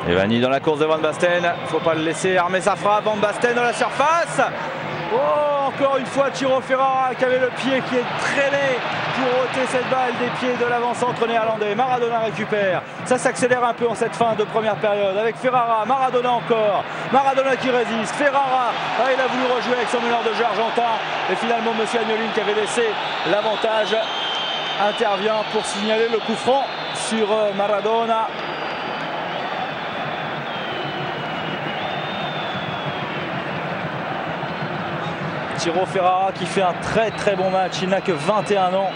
Evani dans la course de Van Basten, il ne faut pas le laisser armer sa frappe. Van Basten dans la surface. Oh, encore une fois Ciro Ferrara qui avait le pied qui est traîné pour ôter cette balle des pieds de l'avant-centre néerlandais. Maradona récupère, ça s'accélère un peu en cette fin de première période avec Ferrara, Maradona encore, Maradona qui résiste, Ferrara, il a voulu rejouer avec son meneur de jeu argentin et finalement monsieur Agnolin qui avait laissé l'avantage intervient pour signaler le coup franc sur Maradona. Ciro Ferrara qui fait un très très bon match, il n'a que 21 ans,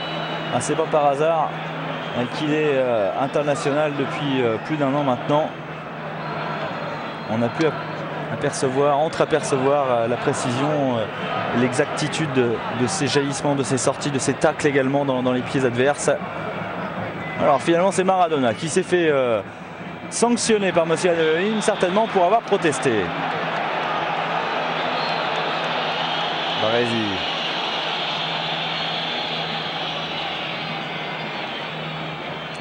c'est pas par hasard qu'il est international depuis plus d'1 an maintenant. On a pu entreapercevoir la précision, l'exactitude de ses jaillissements, de ses sorties, de ses tacles également dans les pieds adverses. Alors finalement c'est Maradona qui s'est fait sanctionner par monsieur Agnolin, certainement pour avoir protesté. Baresi.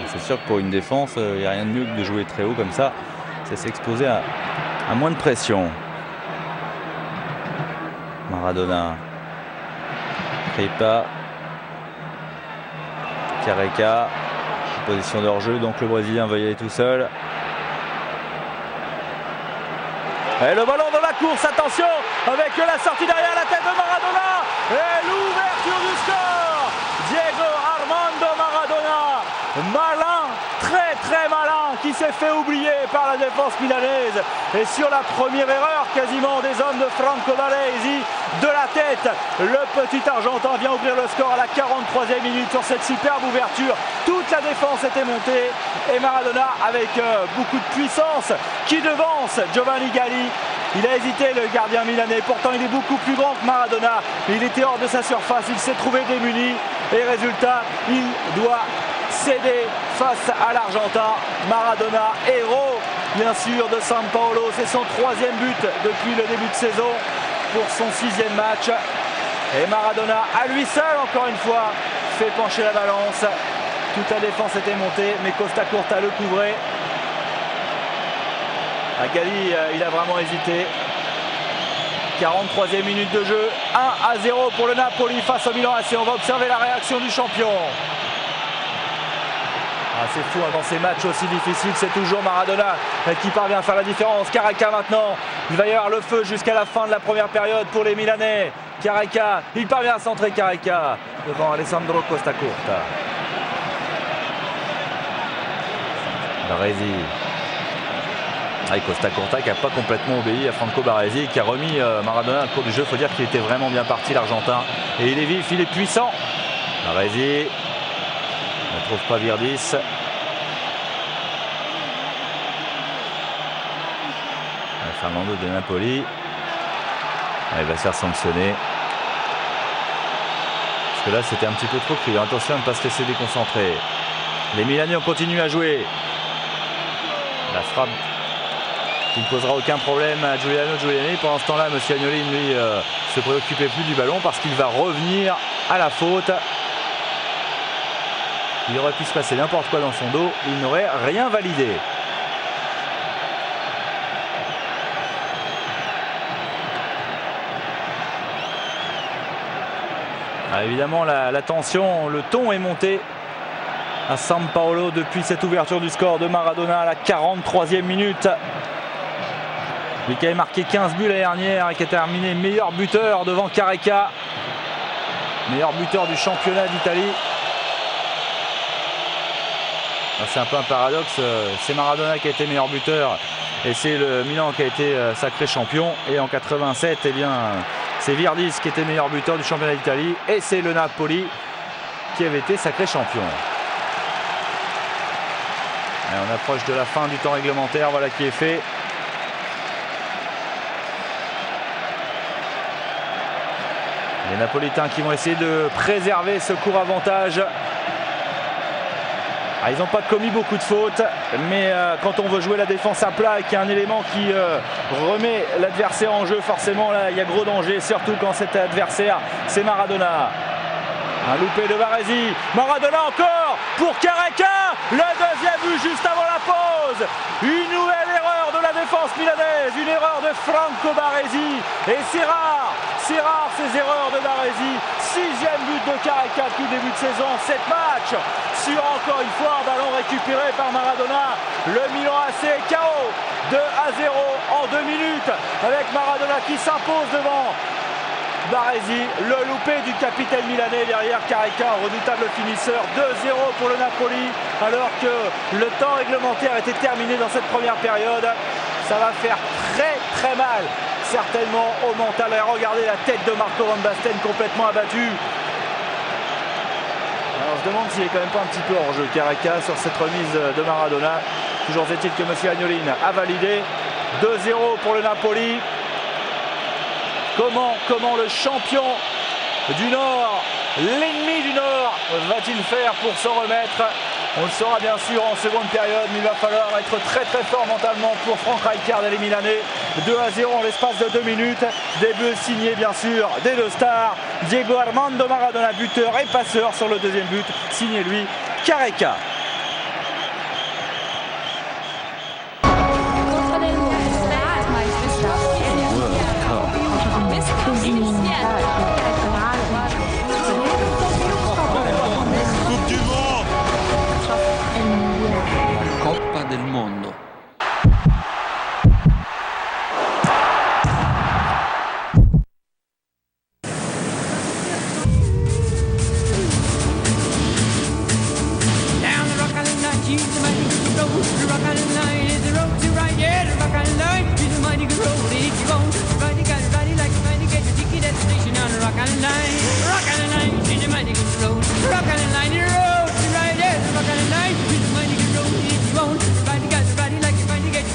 C'est sûr que pour une défense, il n'y a rien de mieux que de jouer très haut comme ça. C'est s'exposer à moins de pression. Maradona. Kripa. Careca. Position de hors-jeu, donc le Brésilien va y aller tout seul. Et le ballon dans la course, attention, avec la sortie derrière la tête de Maradona. Et l'ouverture du score, Diego Armando Maradona, malin, très malin, qui s'est fait oublier par la défense milanaise. Et sur la première erreur quasiment des hommes de Franco Baresi, de la tête, le petit Argentin vient ouvrir le score à la 43e minute sur cette superbe ouverture. Toute la défense était montée et Maradona avec beaucoup de puissance qui devance Giovanni Galli. Il a hésité, le gardien milanais, pourtant il est beaucoup plus grand que Maradona. Il était hors de sa surface, il s'est trouvé démuni et résultat, il doit céder face à l'Argentin. Maradona, héros bien sûr de San Paolo, c'est son 3e but depuis le début de saison pour son 6e match. Et Maradona, à lui seul encore une fois, fait pencher la balance. Toute la défense était montée, mais Costa Curta le couvrait. Galli, il a vraiment hésité. 43e minute de jeu, 1-0 pour le Napoli face au Milan AC. On va observer la réaction du champion. C'est fou, dans ces matchs aussi difficiles, c'est toujours Maradona qui parvient à faire la différence. Careca maintenant, il va y avoir le feu jusqu'à la fin de la première période pour les Milanais. Careca, il parvient à centrer Careca devant Alessandro Costa Curta. Baresi. Costa Curta qui n'a pas complètement obéi à Franco Baresi, qui a remis Maradona au cours du jeu. Il faut dire qu'il était vraiment bien parti, l'Argentin. Et il est vif, il est puissant. Baresi ne trouve pas Virdis. Fernando de Napoli. Il va se faire sanctionner. Parce que là, c'était un petit peu trop criant. Attention à ne pas se laisser déconcentrer. Les Milanais ont continué à jouer. La frappe qui ne posera aucun problème à Giuliano Giuliani. Pendant ce temps-là, M. Agnolin, lui, se préoccupait plus du ballon parce qu'il va revenir à la faute. Il aurait pu se passer n'importe quoi dans son dos. Il n'aurait rien validé. Évidemment, la tension, le ton est monté à San Paolo depuis cette ouverture du score de Maradona à la 43e minute. Lui qui avait marqué 15 buts l'année dernière et qui a terminé meilleur buteur devant Careca, meilleur buteur du championnat d'Italie. C'est un peu un paradoxe, c'est Maradona qui a été meilleur buteur et c'est le Milan qui a été sacré champion. Et en 87, eh bien, c'est Virdis qui était meilleur buteur du championnat d'Italie et c'est le Napoli qui avait été sacré champion. Et on approche de la fin du temps réglementaire, voilà qui est fait. Les Napolitains qui vont essayer de préserver ce court avantage. Ils n'ont pas commis beaucoup de fautes, mais quand on veut jouer la défense à plat et qu'il y a un élément qui remet l'adversaire en jeu, forcément là il y a gros danger, surtout quand cet adversaire c'est Maradona. Un loupé de Baresi, Maradona encore pour Careca, le deuxième but juste avant la pause. Une nouvelle erreur de la défense milanaise, une erreur de Franco Baresi, et c'est rare ces erreurs de Baresi. 6e but de Careca depuis le début de saison, 7 matchs sur encore une fois un ballon récupéré par Maradona. Le Milan AC KO 2-0 en 2 minutes avec Maradona qui s'impose devant Baresi. Le loupé du capitaine milanais derrière Careca, redoutable finisseur. 2-0 pour le Napoli alors que le temps réglementaire était terminé dans cette première période. Ça va faire très mal certainement au mental. Regardez la tête de Marco Van Basten complètement abattue. Alors je demande s'il est quand même pas un petit peu hors jeu Careca sur cette remise de Maradona. Toujours est-il que M. Agnolin a validé. 2-0 pour le Napoli. Comment le champion du Nord, l'ennemi du Nord, va-t-il faire pour s'en remettre? On le saura bien sûr en seconde période, mais il va falloir être très fort mentalement pour Frank Rijkaard et les Milanais. 2-0 en l'espace de 2 minutes. Des buts signés bien sûr des deux stars. Diego Armando Maradona, buteur et passeur sur le deuxième but. Signé lui, Careca.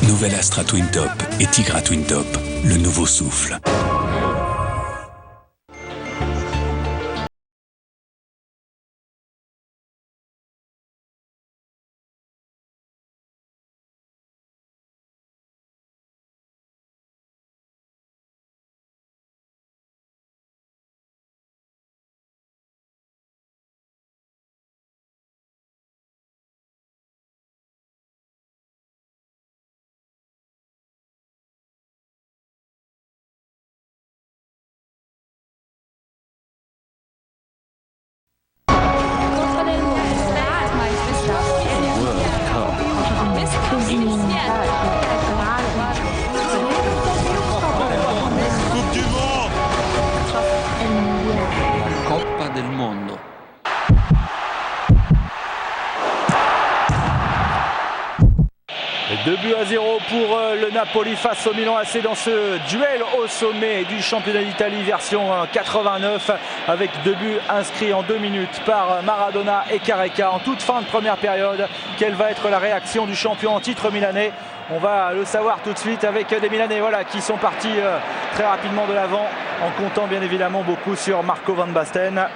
Nouvelle Astra Twin Top et Tigra Twin Top, le nouveau souffle. Coppa del Mondo. Et 2-0 pour le Napoli face au Milan AC dans ce duel au sommet du championnat d'Italie version 89 avec 2 buts inscrits en 2 minutes par Maradona et Careca en toute fin de première période. Quelle va être la réaction du champion en titre milanais? On va le savoir tout de suite avec des Milanais qui sont partis très rapidement de l'avant en comptant bien évidemment beaucoup sur Marco Van Basten.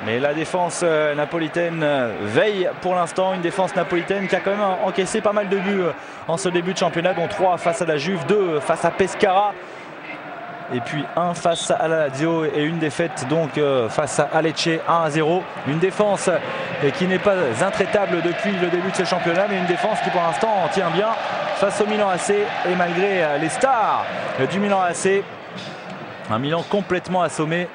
Mais la défense napolitaine veille pour l'instant, une défense napolitaine qui a quand même encaissé pas mal de buts en ce début de championnat, dont 3 face à la Juve, 2 face à Pescara et puis 1 face à la Lazio et une défaite donc face à Lecce 1-0. Une défense qui n'est pas intraitable depuis le début de ce championnat, mais une défense qui pour l'instant en tient bien face au Milan AC et malgré les stars du Milan AC. Un Milan complètement assommé.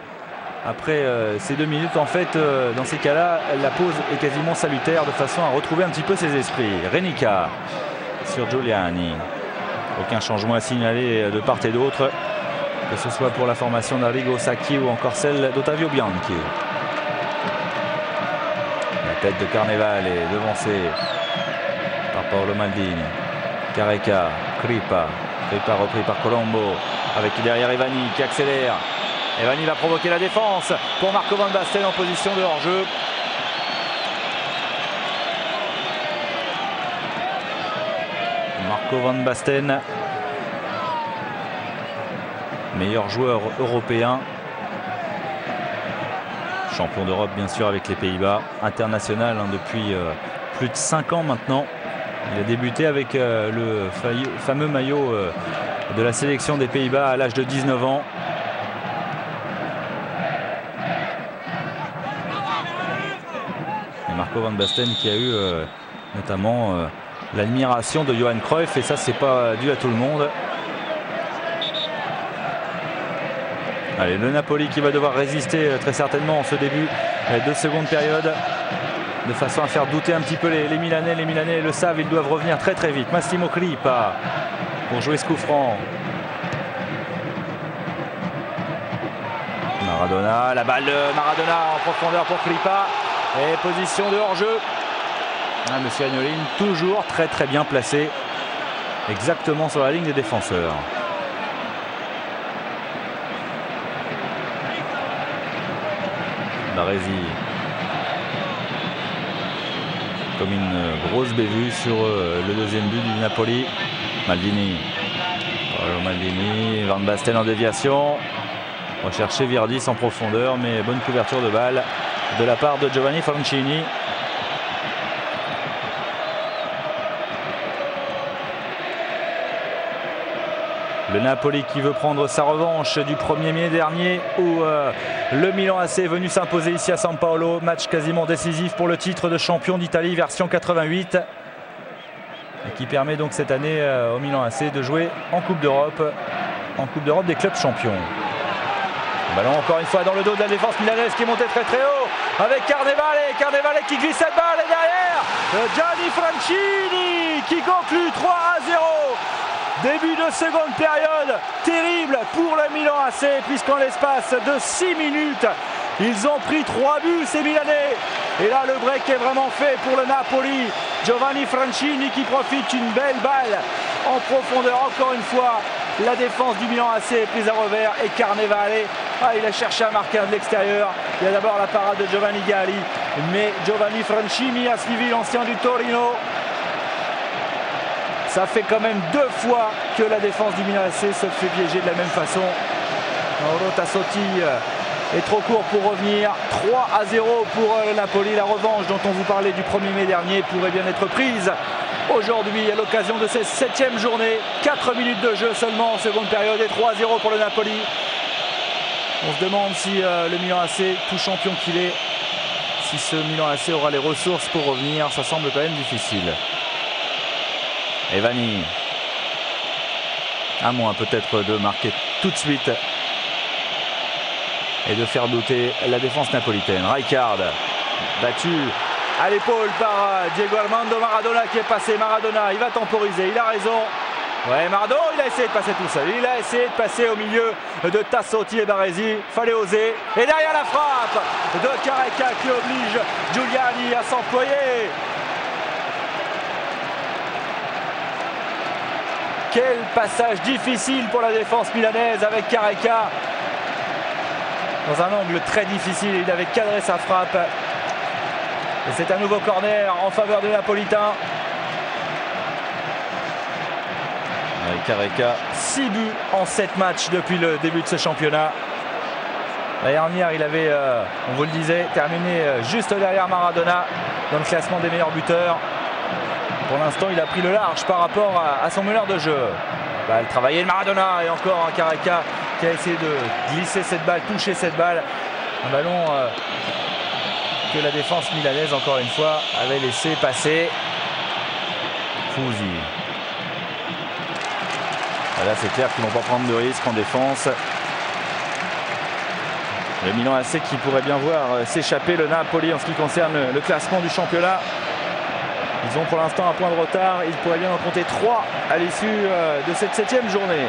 Après ces 2 minutes, en fait, dans ces cas-là, la pause est quasiment salutaire de façon à retrouver un petit peu ses esprits. Renica sur Giuliani. Aucun changement à signaler de part et d'autre, que ce soit pour la formation d'Arrigo Sacchi ou encore celle d'Ottavio Bianchi. La tête de Carneval est devancée par Paolo Maldini. Careca, Kripa repris par Colombo, avec derrière Evani qui accélère. Evani va provoquer la défense pour Marco Van Basten en position de hors-jeu. Marco Van Basten, meilleur joueur européen, champion d'Europe bien sûr avec les Pays-Bas, international depuis plus de 5 ans maintenant. Il a débuté avec le fameux maillot de la sélection des Pays-Bas à l'âge de 19 ans. Marco Van Basten qui a eu notamment l'admiration de Johan Cruyff, et ça c'est pas dû à tout le monde. Allez, le Napoli qui va devoir résister très certainement en ce début de seconde période, de façon à faire douter un petit peu les Milanais. Les Milanais le savent, ils doivent revenir très très vite. Massimo Kripa pour jouer ce coup franc. Maradona, la balle de Maradona en profondeur pour Kripa. Et position de hors-jeu. Monsieur Agnolin toujours très très bien placé, exactement sur la ligne des défenseurs. Baresi comme une grosse bévue sur le deuxième but du Napoli. Maldini, Van Basten en déviation, rechercher Virdis en profondeur, mais bonne couverture de balle de la part de Giovanni Francini. Le Napoli qui veut prendre sa revanche du 1er mai dernier où le Milan AC est venu s'imposer ici à San Paolo. Match quasiment décisif pour le titre de champion d'Italie version 88. Et qui permet donc cette année au Milan AC de jouer en Coupe d'Europe des clubs champions. Ballon encore une fois dans le dos de la défense milanaise qui est montée très très haut avec Carnevale qui glisse cette balle, et derrière Gianni Francini qui conclut 3-0. Début de seconde période terrible pour le Milan AC, puisqu'en l'espace de 6 minutes ils ont pris 3 buts ces Milanais. Et là le break est vraiment fait pour le Napoli Giovanni Francini qui profite une belle balle en profondeur. Encore une fois, la défense du Milan AC est prise à revers et Carnevale, il a cherché à marquer de l'extérieur. Il y a d'abord la parade de Giovanni Galli, mais Giovanni Francini a suivi l'ancien du Torino. Ça fait quand même 2 fois que la défense du Milan AC se fait piéger de la même façon. Mauro Tassotti est trop court pour revenir. 3-0 pour le Napoli. La revanche dont on vous parlait du 1er mai dernier pourrait bien être prise aujourd'hui à l'occasion de cette 7e journée. 4 minutes de jeu seulement en seconde période et 3-0 pour le Napoli. On se demande si le Milan AC, tout champion qu'il est, si ce Milan AC aura les ressources pour revenir. Ça semble quand même difficile. Evani, à moins peut-être de marquer tout de suite et de faire douter la défense napolitaine. Rijkaard, battu à l'épaule par Diego Armando Maradona qui est passé. Maradona, il va temporiser, il a raison. Ouais, Maradona, il a essayé de passer tout seul. Il a essayé de passer au milieu de Tassotti et Baresi. Fallait oser. Et derrière la frappe de Careca qui oblige Giuliani à s'employer. Quel passage difficile pour la défense milanaise avec Careca. Dans un angle très difficile, il avait cadré sa frappe. Et c'est un nouveau corner en faveur des Napolitains. Careca, 6 buts en 7 matchs depuis le début de ce championnat. L'année dernière, il avait, on vous le disait, terminé juste derrière Maradona dans le classement des meilleurs buteurs. Pour l'instant, il a pris le large par rapport à son meneur de jeu. Le travailler de Maradona et encore un Careca qui a essayé de glisser cette balle, toucher cette balle. Un ballon que la défense milanaise, encore une fois, avait laissé passer. Fouzi. Là, c'est clair qu'ils ne vont pas prendre de risques en défense. Le Milan AC qui pourrait bien voir s'échapper le Napoli en ce qui concerne le classement du championnat. Ils ont pour l'instant un point de retard. Ils pourraient bien en compter 3 à l'issue de cette 7e journée.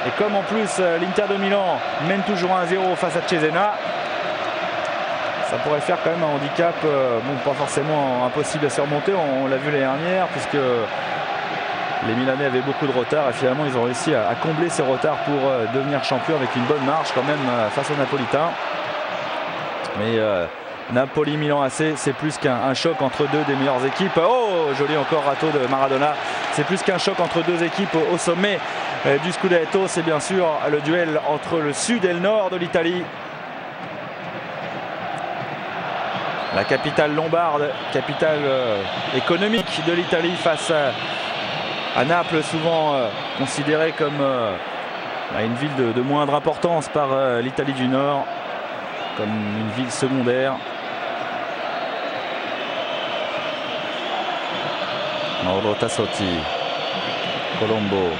Et comme en plus l'Inter de Milan mène toujours 1-0 face à Cesena, ça pourrait faire quand même un handicap, pas forcément impossible à surmonter. On l'a vu l'année dernière puisque les Milanais avaient beaucoup de retard et finalement ils ont réussi à combler ces retards pour devenir champion avec une bonne marche quand même face aux Napolitains. Mais Napoli-Milan AC, c'est plus qu'un choc entre deux des meilleures équipes. Oh, joli encore râteau de Maradona. C'est plus qu'un choc entre deux équipes au sommet du Scudetto. C'est bien sûr le duel entre le sud et le nord de l'Italie. La capitale lombarde, capitale économique de l'Italie face à Naples, souvent considérée comme une ville de moindre importance par l'Italie du Nord, comme une ville secondaire. Mauro Tassotti, Colombo,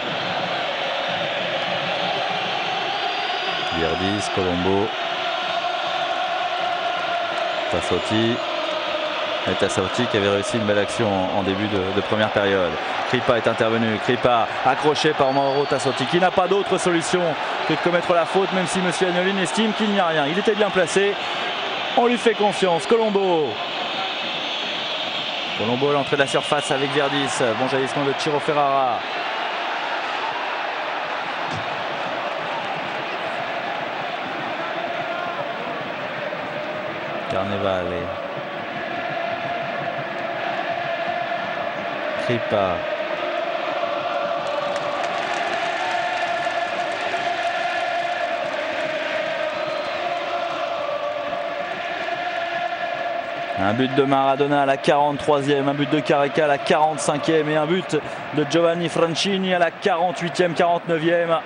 Virdis, Colombo, Tassotti. Et Tassotti qui avait réussi une belle action en début de première période. Crippa est intervenu, Crippa accroché par Mauro Tassotti qui n'a pas d'autre solution que de commettre la faute, même si M. Agnolin estime qu'il n'y a rien. Il était bien placé, on lui fait confiance. Colombo à l'entrée de la surface avec Virdis. Bon jaillissement de Ciro Ferrara. Carnevale. Crippa. Un but de Maradona à la 43e, un but de Careca à la 45e et un but de Giovanni Francini à la 48e, 49e.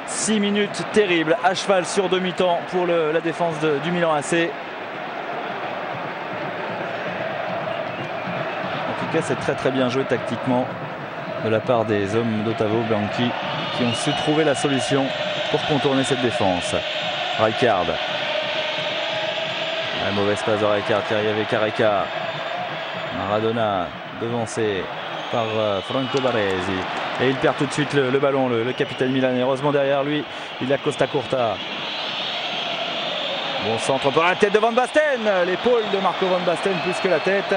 6 minutes terribles, à cheval sur demi-temps pour la défense du Milan AC. En tout cas, c'est très très bien joué tactiquement de la part des hommes d'Ottavio Bianchi qui ont su trouver la solution pour contourner cette défense. Rijkaard. La mauvaise passe de Rijkaard qui arrive avec Careca. Maradona devancé par Franco Baresi. Et il perd tout de suite le ballon, le capitaine milanais. Heureusement derrière lui, il a Costa Curta. Bon centre pour la tête de Van Basten. L'épaule de Marco Van Basten plus que la tête.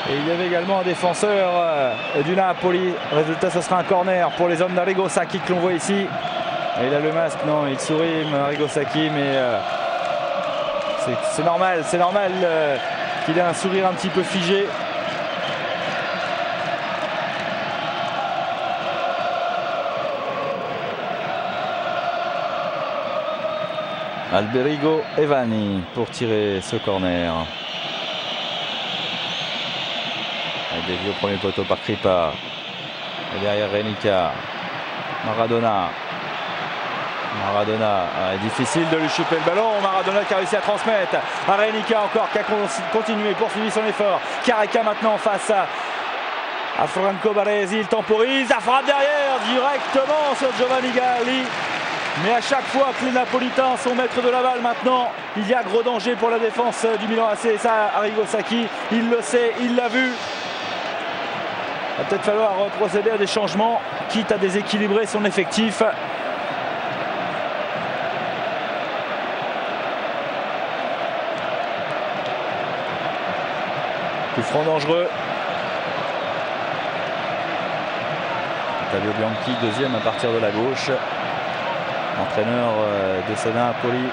Et il y avait également un défenseur du Napoli. Résultat, ce sera un corner pour les hommes d'Arrigo Sacchi que l'on voit ici. Et il a le masque, non, il sourit, Arrigo Sacchi, mais c'est normal qu'il ait un sourire un petit peu figé. Alberigo Evani pour tirer ce corner. Dévié au premier poteau par Kripa. Et derrière Renica. Maradona, difficile de lui choper le ballon. Maradona qui a réussi à transmettre à Renica encore, qui a continué, poursuivi son effort. Careca maintenant face à Franco Baresi. Il temporise, la frappe derrière directement sur Giovanni Galli. Mais à chaque fois que les Napolitains sont maîtres de la balle maintenant, il y a gros danger pour la défense du Milan AC. Et ça, Arrigo Sacchi, il le sait, il l'a vu. Il va peut-être falloir procéder à des changements, quitte à déséquilibrer son effectif. Coup franc dangereux. Ottavio Bianchi, deuxième à partir de la gauche. Entraîneur de ce Napoli.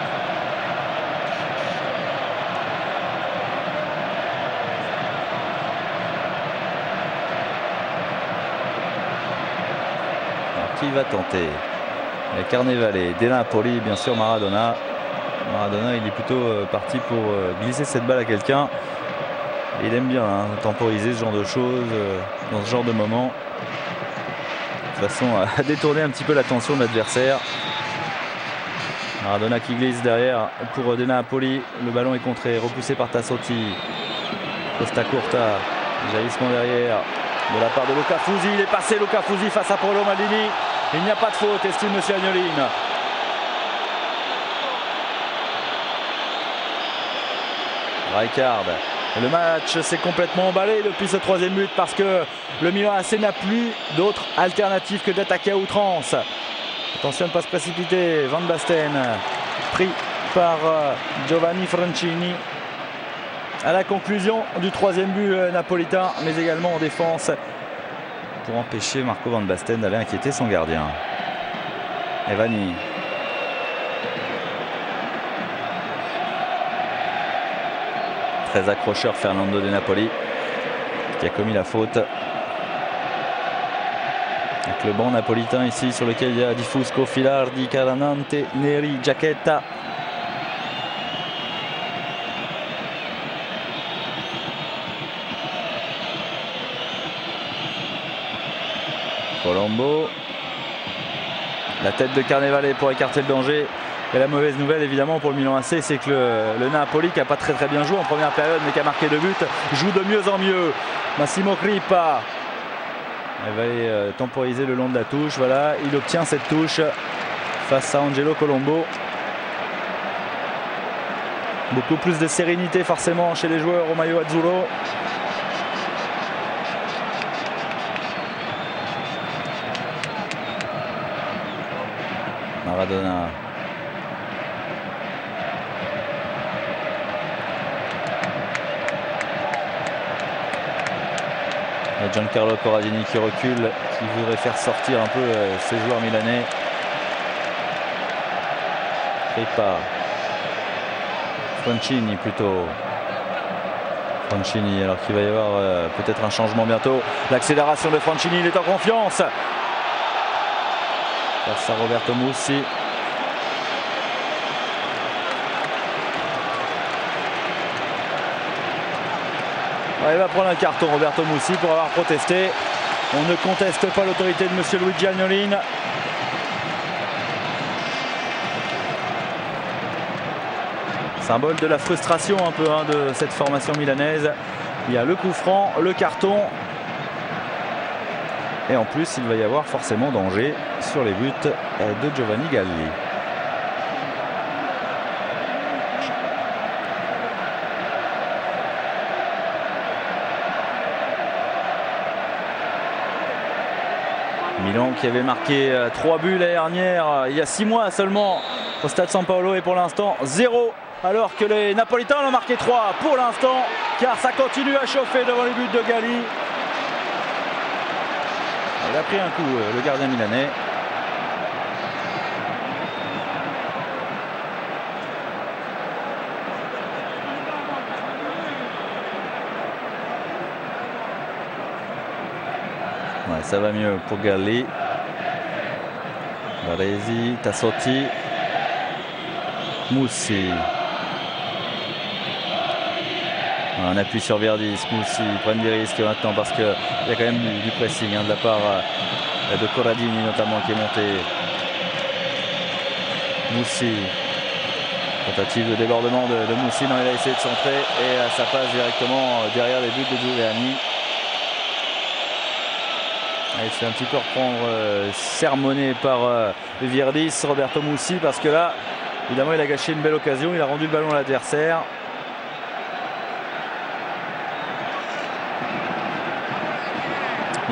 Alors, qui va tenter? Carnevale, De Napoli, bien sûr Maradona. Maradona, il est plutôt parti pour glisser cette balle à quelqu'un. Il aime bien temporiser ce genre de choses dans ce genre de moment, de façon à détourner un petit peu l'attention de l'adversaire. Maradona qui glisse derrière pour De Napoli. Le ballon est contré, repoussé par Tassotti. Costa Curta, jaillissement derrière de la part de Luca Fusi. Il est passé, Luca Fusi face à Paolo Maldini. Il n'y a pas de faute, estime M. Agnolin. Rijkaard. Le match s'est complètement emballé depuis ce troisième but parce que le Milan AC n'a plus d'autre alternative que d'attaquer à outrance. Attention à ne pas se précipiter. Van Basten pris par Giovanni Francini à la conclusion du troisième but napolitain, mais également en défense pour empêcher Marco Van Basten d'aller inquiéter son gardien. Evani. Très accrocheur Fernando De Napoli qui a commis la faute. Avec le banc napolitain ici sur lequel il y a Di Fusco, Filardi, Caranante, Neri, Giacchetta. Colombo. La tête de Carnevale pour écarter le danger. Et la mauvaise nouvelle évidemment pour le Milan AC, c'est que le Napoli, qui n'a pas très bien joué en première période mais qui a marqué 2 buts, joue de mieux en mieux. Massimo Crippa. Elle va aller temporiser le long de la touche. Voilà, il obtient cette touche face à Angelo Colombo. Beaucoup plus de sérénité forcément chez les joueurs au maillot azzurro. Maradona. Giancarlo Corradini qui recule, qui voudrait faire sortir un peu ses joueurs milanais. Crippa. Francini plutôt. Francini, alors qu'il va y avoir peut-être un changement bientôt. L'accélération de Francini, il est en confiance. Face à Roberto Mussi. Il va prendre un carton, Roberto Mussi, pour avoir protesté. On ne conteste pas l'autorité de M. Luigi Agnolin. Symbole de la frustration un peu de cette formation milanaise. Il y a le coup franc, le carton. Et en plus, il va y avoir forcément danger sur les buts de Giovanni Galli. Milan qui avait marqué 3 buts l'année dernière, il y a 6 mois seulement au Stade San Paolo, et pour l'instant 0 alors que les Napolitains en ont marqué 3 pour l'instant, car ça continue à chauffer devant les buts de Galli. Il a pris un coup, le gardien milanais. Ouais, ça va mieux pour Galli. Baresi, Tassotti, Moussi. On appuie sur Virdis, Moussi prennent des risques maintenant parce qu'il y a quand même du pressing de la part de Corradini notamment qui est monté. Moussi, tentative de débordement de Moussi, non, il a essayé de centrer et ça passe directement derrière les buts de Giuliani. Il se fait un petit peu reprendre sermonné par Virdis, Roberto Moussi, parce que là évidemment il a gâché une belle occasion, il a rendu le ballon à l'adversaire.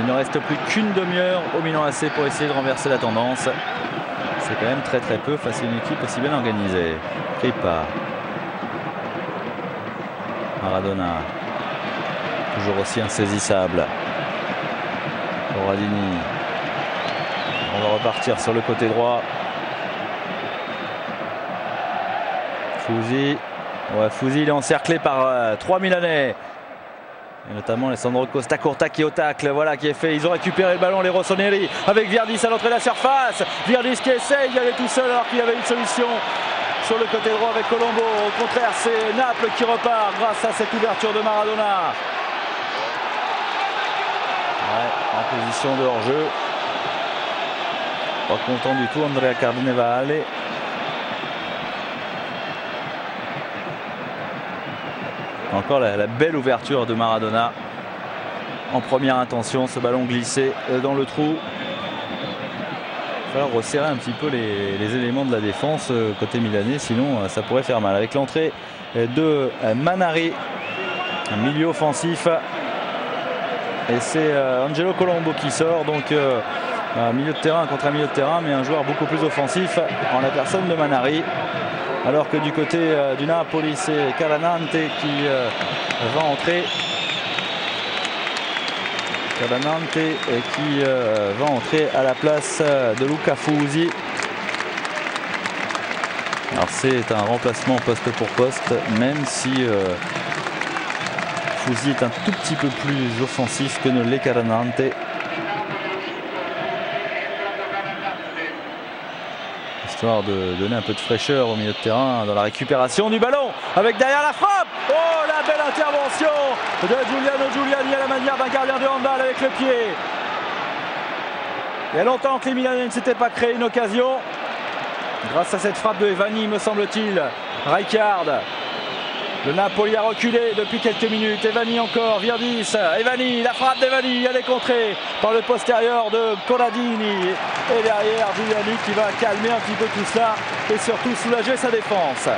Il ne reste plus qu'une demi-heure au Milan AC pour essayer de renverser la tendance. C'est quand même très peu face à une équipe aussi bien organisée. Kripa, Maradona, toujours aussi insaisissable. Corradini. On va repartir sur le côté droit. Fusi. Ouais, Fusi, il est encerclé par 3 Milanais. Et notamment Alessandro Costa Curta qui est au tacle, voilà qui est fait. Ils ont récupéré le ballon, les Rossoneri, avec Virdis à l'entrée de la surface. Virdis qui essaye d'y aller tout seul alors qu'il y avait une solution sur le côté droit avec Colombo. Au contraire, c'est Naples qui repart grâce à cette ouverture de Maradona. Ouais, en position de hors-jeu. Pas content du tout Andrea Carnevale. Encore la belle ouverture de Maradona en première intention, ce ballon glissé dans le trou. Il va falloir resserrer un petit peu les éléments de la défense côté milanais, sinon ça pourrait faire mal. Avec l'entrée de Manari, un milieu offensif, et c'est Angelo Colombo qui sort, donc un milieu de terrain contre un milieu de terrain, mais un joueur beaucoup plus offensif en la personne de Manari. Alors que du côté du Napoli, c'est Calanante qui va entrer. Calanante qui va entrer à la place de Luca Fusi. Alors c'est un remplacement poste pour poste, même si Fusi est un tout petit peu plus offensif que ne l'est Calanante. Histoire de donner un peu de fraîcheur au milieu de terrain dans la récupération du ballon avec derrière la frappe. Oh, la belle intervention de Giuliano Giuliani à la manière d'un gardien de handball avec le pied. Il y a longtemps que les Milanais ne s'étaient pas créé une occasion grâce à cette frappe de Evani, me semble-t-il. Rijkaard. Le Napoli a reculé depuis quelques minutes. Evani encore, Virdis, Evani, la frappe d'Evani, elle est contrée par le postérieur de Corradini. Et derrière, Giuliani qui va calmer un petit peu tout cela et surtout soulager sa défense.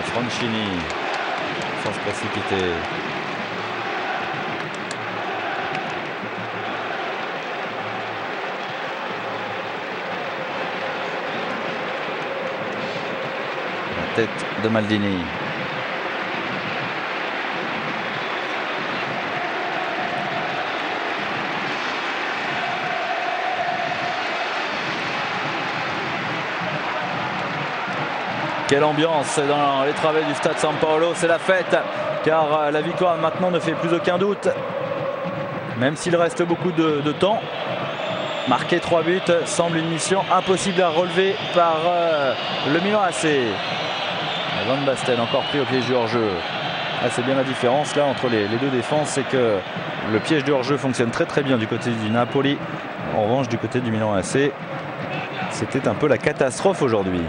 Franchini, sans se précipiter. Tête de Maldini. Quelle ambiance dans les travées du stade San Paolo, c'est la fête car la victoire maintenant ne fait plus aucun doute, même s'il reste beaucoup de temps. Marquer 3 buts semble une mission impossible à relever par le Milan AC. Van Basten encore pris au piège du hors-jeu. C'est bien la différence là entre les deux défenses, c'est que le piège du hors-jeu fonctionne très bien du côté du Napoli. En revanche, du côté du Milan AC, c'était un peu la catastrophe aujourd'hui.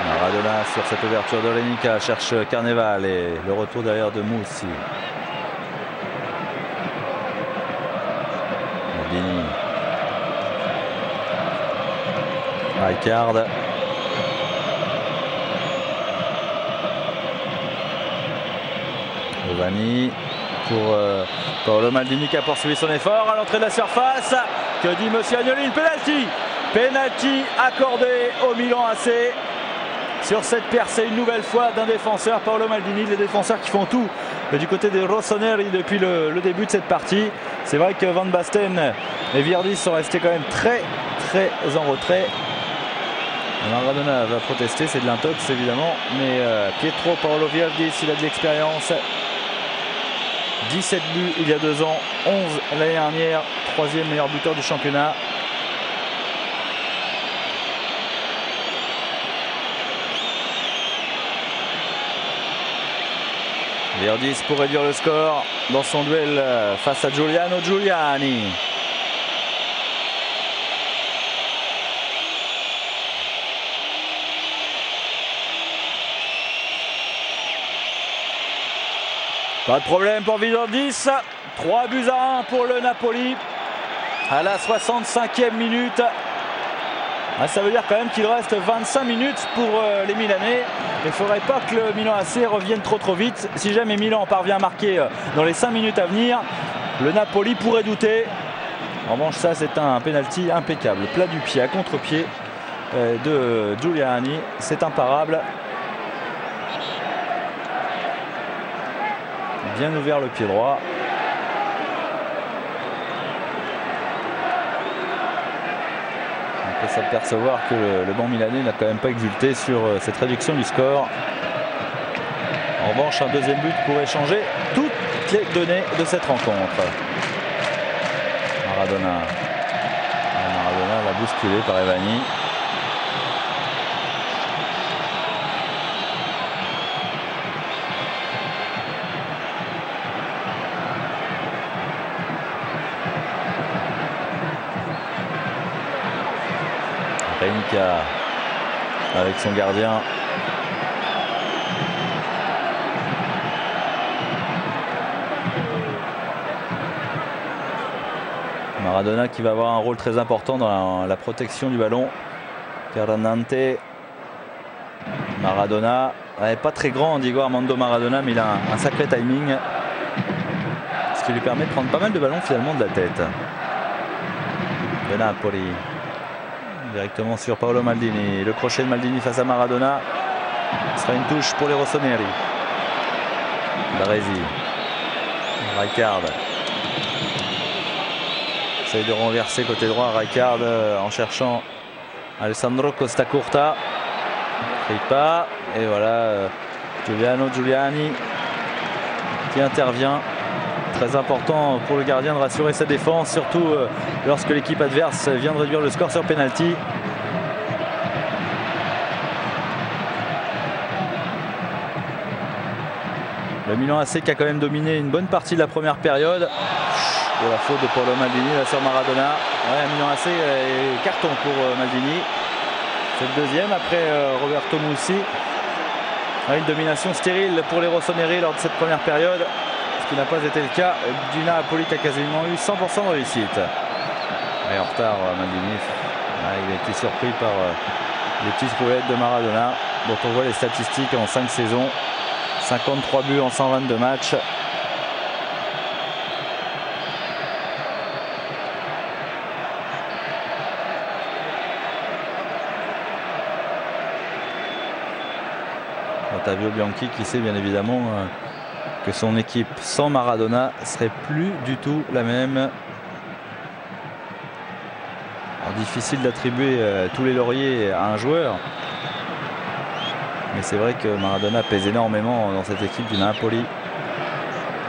Maradona sur cette ouverture de Lenica cherche Carnevale et le retour derrière de Moussi. Maldini. Rijkaard. Giovanni pour Paolo Maldini qui a poursuivi son effort à l'entrée de la surface. Que dit Monsieur Agnelli? Une penalty accordé au Milan AC sur cette percée une nouvelle fois d'un défenseur, Paolo Maldini. Les défenseurs qui font tout du côté des rossoneri depuis le début de cette partie. C'est vrai que Van Basten et Virdis sont restés quand même très en retrait. Maradona va protester, c'est de l'intox évidemment, mais Pietro Paolo Virdis, il a de l'expérience. 17 buts il y a 2 ans, 11 l'année dernière, 3e meilleur buteur du championnat. Virdis pour réduire le score dans son duel face à Giuliano Giuliani. Pas de problème pour Virdis. 3 buts à 1 pour le Napoli à la 65e minute. Ça veut dire quand même qu'il reste 25 minutes pour les Milanais. Il ne faudrait pas que le Milan AC revienne trop vite. Si jamais Milan parvient à marquer dans les 5 minutes à venir, le Napoli pourrait douter. En revanche, ça c'est un penalty impeccable. Plat du pied à contre-pied de Giuliani. C'est imparable. Bien ouvert le pied droit. On peut s'apercevoir que le banc milanais n'a quand même pas exulté sur cette réduction du score. En revanche, un deuxième but pourrait changer toutes les données de cette rencontre. Maradona va bousculer par Evani. Renica avec son gardien. Maradona qui va avoir un rôle très important dans la protection du ballon. Carnante. Maradona, pas très grand Diego Armando Maradona, mais il a un sacré timing. Ce qui lui permet de prendre pas mal de ballons finalement de la tête. De Napoli. Directement sur Paolo Maldini. Le crochet de Maldini face à Maradona. Ce sera une touche pour les rossoneri. Baresi. Rijkaard. Essaye de renverser côté droit Rijkaard en cherchant Alessandro Costacurta. Pas. Et voilà Giuliano Giuliani qui intervient. Très important pour le gardien de rassurer sa défense, surtout lorsque l'équipe adverse vient de réduire le score sur penalty. Le Milan AC qui a quand même dominé une bonne partie de la première période. De la faute de Paolo Maldini là sur Maradona. Milan AC est carton pour Maldini. C'est le deuxième après Roberto Mussi. Une domination stérile pour les rossoneri lors de cette première période. Ce qui n'a pas été le cas du Napoli qui a quasiment eu 100% de réussite. Et en retard, Maldini, il a été surpris par les petites prouettes de Maradona, dont on voit les statistiques en 5 saisons. 53 buts en 122 matchs. Ottavio Bianchi qui sait bien évidemment que son équipe sans Maradona serait plus du tout la même. Alors, difficile d'attribuer tous les lauriers à un joueur, mais c'est vrai que Maradona pèse énormément dans cette équipe du Napoli.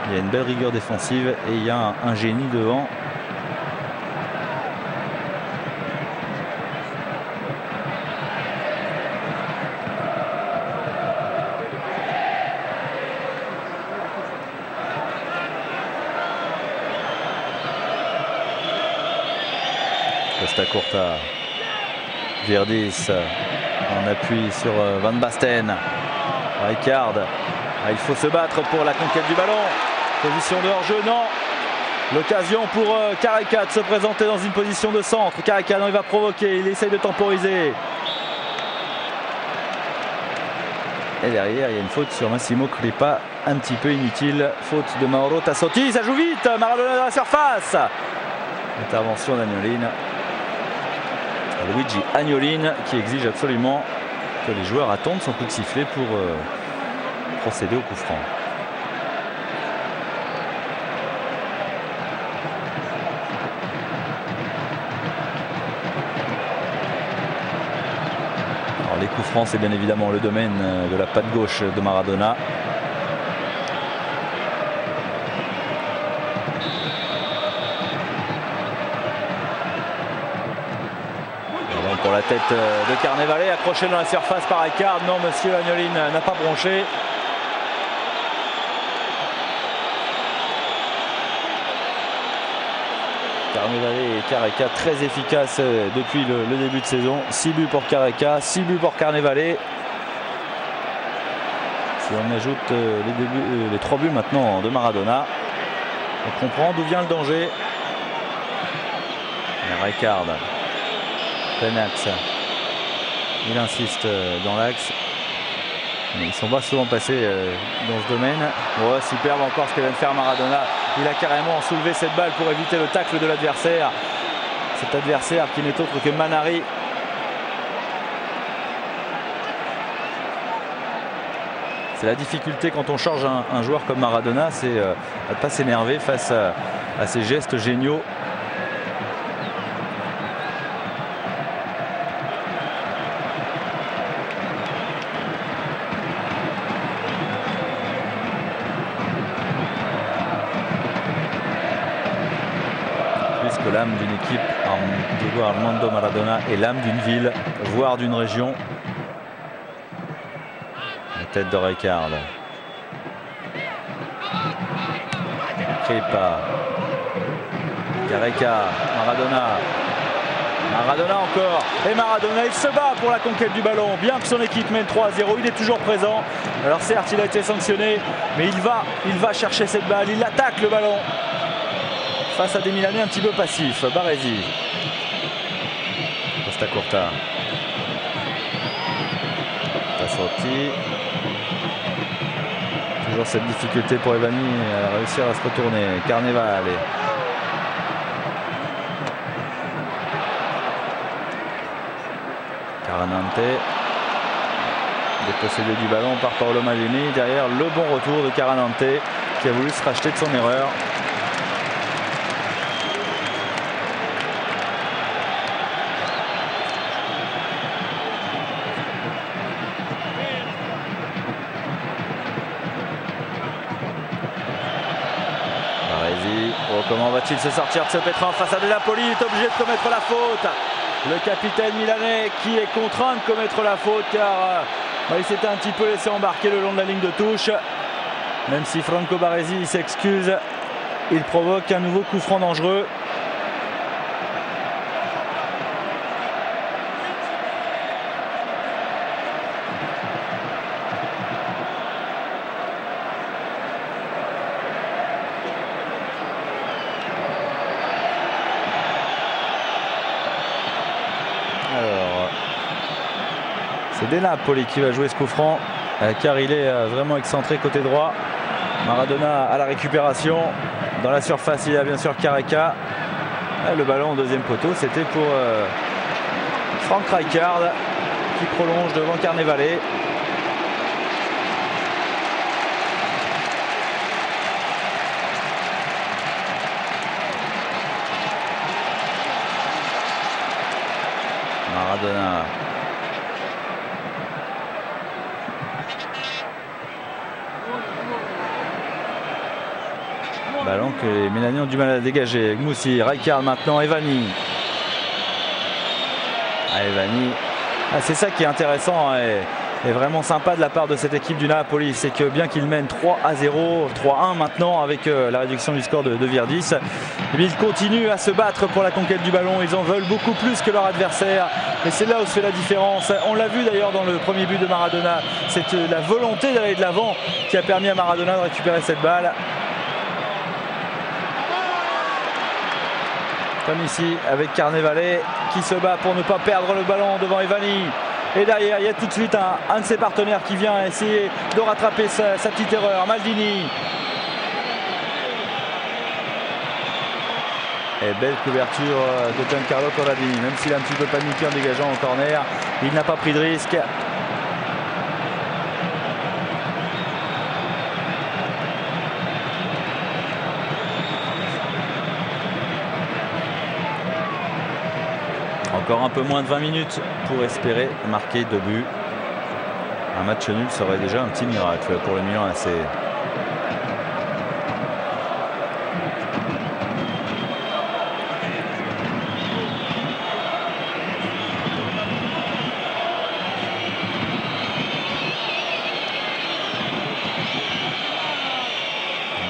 Il y a une belle rigueur défensive et il y a un génie devant. Costacurta, Virdis en appui sur Van Basten. Rijkaard, il faut se battre pour la conquête du ballon. Position de hors-jeu, non. L'occasion pour Careca de se présenter dans une position de centre. Careca, non, il va provoquer, il essaye de temporiser. Et derrière, il y a une faute sur Massimo Crippa, un petit peu inutile. Faute de Mauro Tassotti, ça joue vite. Maradona dans la surface. Intervention d'Agnolin. Luigi Agnolin qui exige absolument que les joueurs attendent son coup de sifflet pour procéder au coup franc. Alors, les coups francs, c'est bien évidemment le domaine de la patte gauche de Maradona. Pour la tête de Carnevale, accroché dans la surface par Rijkaard. Non, monsieur Agnolin n'a pas bronché. Carnevale et Careca très efficaces depuis le début de saison. 6 buts pour Careca, 6 buts pour Carnevale. Si on ajoute les 3 buts maintenant de Maradona, on comprend d'où vient le danger. Rijkaard. Plein axe. Il insiste dans l'axe. Mais ils sont pas souvent passés dans ce domaine. Oh, superbe encore ce que vient de faire Maradona. Il a carrément soulevé cette balle pour éviter le tacle de l'adversaire. Cet adversaire qui n'est autre que Manari. C'est la difficulté quand on charge un joueur comme Maradona, c'est de ne pas s'énerver face à ces gestes géniaux. L'âme d'une équipe, Diego Armando Maradona, est l'âme d'une ville, voire d'une région. La tête de Rijkaard. Crippa. Careca. Maradona encore. Et Maradona, il se bat pour la conquête du ballon. Bien que son équipe mène 3-0, il est toujours présent. Alors certes, il a été sanctionné, mais il va chercher cette balle. Il attaque le ballon. Face à des Milanais un petit peu passifs. Baresi. Costa Curta. Tassotti. Toujours cette difficulté pour Evani à réussir à se retourner. Carnevale. Caranante. Dépossédé du ballon par Paolo Maldini. Derrière le bon retour de Caranante qui a voulu se racheter de son erreur. Comment va-t-il se sortir de ce pétrin face à De Napoli? Il est obligé de commettre la faute. Le capitaine milanais qui est contraint de commettre la faute car il s'était un petit peu laissé embarquer le long de la ligne de touche. Même si Franco Baresi s'excuse, il provoque un nouveau coup franc dangereux. C'est De Napoli qui va jouer ce coup franc car il est vraiment excentré côté droit. Maradona à la récupération. Dans la surface, il y a bien sûr Careca. Le ballon au deuxième poteau, c'était pour Frank Rijkaard qui prolonge devant Carnevale. Maradona. Ballon que les Milaniens ont du mal à dégager. Gmoussi, Rijkaard maintenant, Evani. Evani. C'est ça qui est intéressant et vraiment sympa de la part de cette équipe du Napoli. C'est que bien qu'ils mènent 3-0, 3-1 maintenant avec la réduction du score de Virdis, ils continuent à se battre pour la conquête du ballon. Ils en veulent beaucoup plus que leur adversaire. Et c'est là où se fait la différence. On l'a vu d'ailleurs dans le premier but de Maradona. C'est la volonté d'aller de l'avant qui a permis à Maradona de récupérer cette balle. comme ici avec Carnevale qui se bat pour ne pas perdre le ballon devant Evani. Et derrière, il y a tout de suite un de ses partenaires qui vient essayer de rattraper sa petite erreur. Maldini. Et belle couverture de Giancarlo Corradini. Même s'il a un petit peu paniqué en dégageant au corner, il n'a pas pris de risque. Encore un peu moins de 20 minutes pour espérer marquer 2 buts. Un match nul serait déjà un petit miracle pour le Milan AC.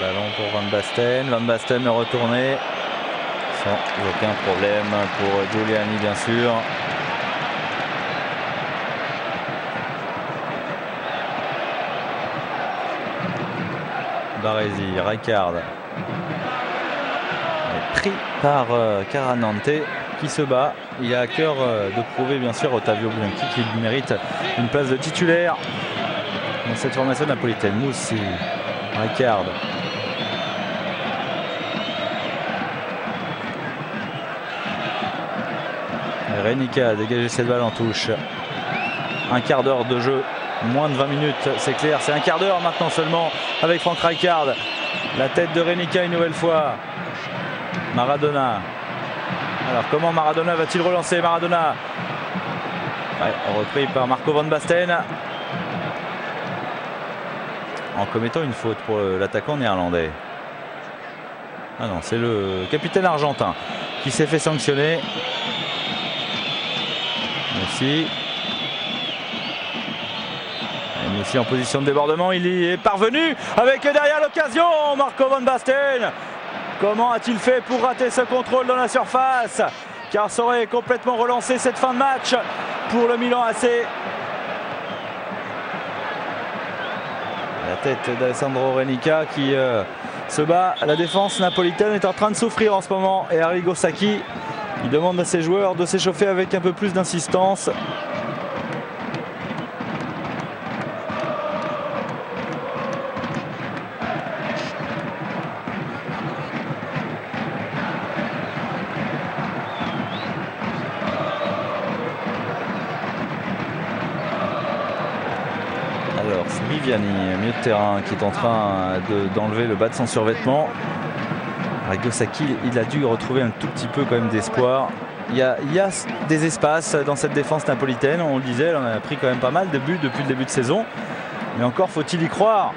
Ballon pour Van Basten. Van Basten retourné. Sans aucun problème pour Giuliani, bien sûr. Baresi, Rijkaard est pris par Caranante qui se bat. Il a à cœur de prouver bien sûr Ottavio Bianchi qu'il mérite une place de titulaire dans cette formation napolitaine. Moussi, Rijkaard. Renica a dégagé cette balle en touche. Un quart d'heure de jeu, moins de 20 minutes, c'est clair. C'est un quart d'heure maintenant seulement avec Frank Rijkaard. La tête de Renica une nouvelle fois. Maradona. Alors comment Maradona va-t-il relancer? Maradona. Ouais, repris par Marco Van Basten. En commettant une faute pour l'attaquant néerlandais. Ah non, c'est le capitaine argentin qui s'est fait sanctionner. Messi en position de débordement, il y est parvenu avec derrière l'occasion Marco Van Basten. Comment a-t-il fait pour rater ce contrôle dans la surface? Car ça aurait complètement relancé cette fin de match pour le Milan AC. La tête d'Alessandro Renica qui se bat. La défense napolitaine est en train de souffrir en ce moment et Arrigo Sacchi il demande à ses joueurs de s'échauffer avec un peu plus d'insistance. Alors c'est Viviani, milieu de terrain, qui est en train d'enlever le bas de son survêtement. Arrigo Sacchi, il a dû retrouver un tout petit peu quand même d'espoir. Il y a des espaces dans cette défense napolitaine, on le disait, elle en a pris quand même pas mal de buts depuis le début de saison. Mais encore faut-il y croire.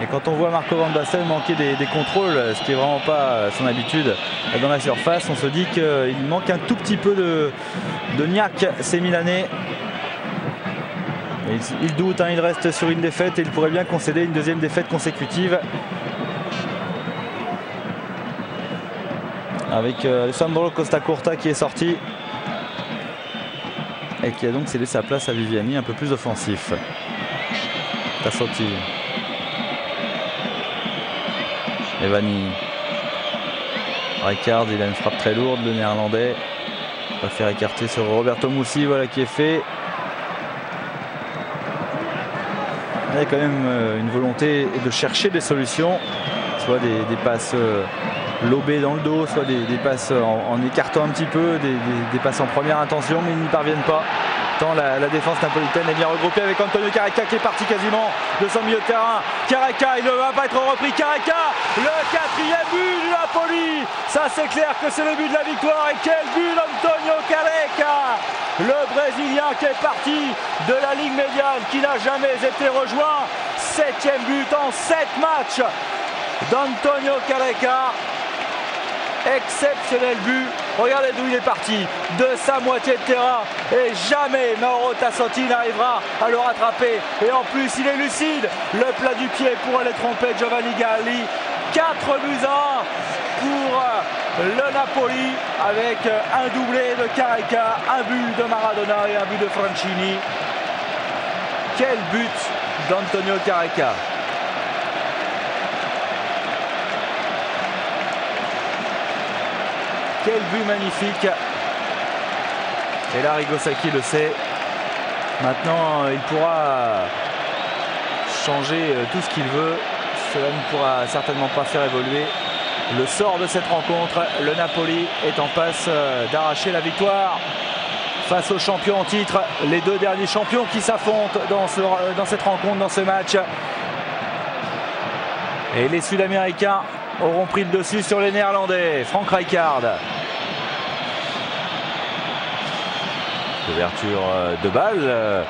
Et quand on voit Marco Van Basten manquer des contrôles, ce qui n'est vraiment pas son habitude dans la surface, on se dit qu'il manque un tout petit peu de niaque, ces Milanais. Il doute, il reste sur une défaite et il pourrait bien concéder une deuxième défaite consécutive. Avec Alessandro Costacurta qui est sorti et qui a donc cédé sa place à Viviani, un peu plus offensif. Tassotti. Evani. Rijkaard, il a une frappe très lourde, le néerlandais. On va faire écarter sur Roberto Mussi, voilà qui est fait. Il y a quand même une volonté de chercher des solutions, soit des passes lobées dans le dos, soit des passes en écartant un petit peu, des passes en première intention, mais ils n'y parviennent pas. Tant la défense napolitaine est bien regroupée avec Antonio Careca qui est parti quasiment de son milieu de terrain. Careca, il ne va pas être repris. Careca, le 4e but du Napoli. Ça c'est clair que c'est le but de la victoire. Et quel but d'Antonio Careca, le Brésilien qui est parti de la Ligue médiane, qui n'a jamais été rejoint. 7e but en 7 matchs d'Antonio Careca. Exceptionnel but. Regardez d'où il est parti, de sa moitié de terrain, et jamais Mauro Tassotti n'arrivera à le rattraper. Et en plus il est lucide, le plat du pied pour aller tromper Giovanni Galli. 4 buts à 1 pour le Napoli, avec un doublé de Careca, un but de Maradona et un but de Franchini. Quel but d'Antonio Careca. Quel but magnifique. Et là, Arrigo Sacchi le sait. Maintenant, il pourra changer tout ce qu'il veut. Cela ne pourra certainement pas faire évoluer le sort de cette rencontre. Le Napoli est en passe d'arracher la victoire face aux champions en titre. Les deux derniers champions qui s'affrontent dans cette rencontre, dans ce match. Et les Sud-Américains auront pris le dessus sur les Néerlandais. Frank Rijkaard. Ouverture de balle,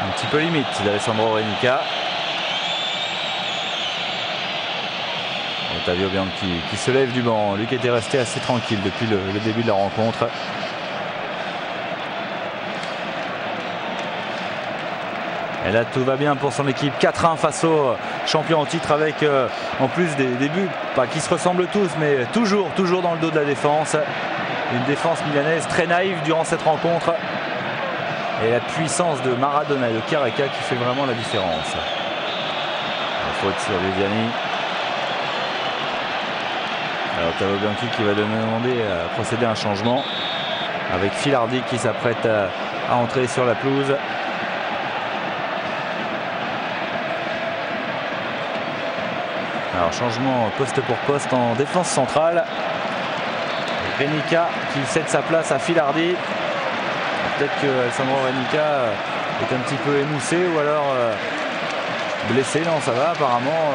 un petit peu limite d'Alessandro Renica. Ottavio Bianchi qui se lève du banc, lui qui était resté assez tranquille depuis le début de la rencontre. Et là tout va bien pour son équipe, 4-1 face aux champions en titre avec en plus des buts, pas qui se ressemblent tous mais toujours dans le dos de la défense. Une défense milanaise très naïve durant cette rencontre. Et la puissance de Maradona et de Careca qui fait vraiment la différence. La faute sur Viviani. Alors Ottavio Bianchi qui va demander à procéder à un changement avec Filardi qui s'apprête à entrer sur la pelouse. Alors changement poste pour poste en défense centrale. Renica qui cède sa place à Filardi. Peut-être que Alessandro Renica est un petit peu émoussé ou alors blessé. Non, ça va apparemment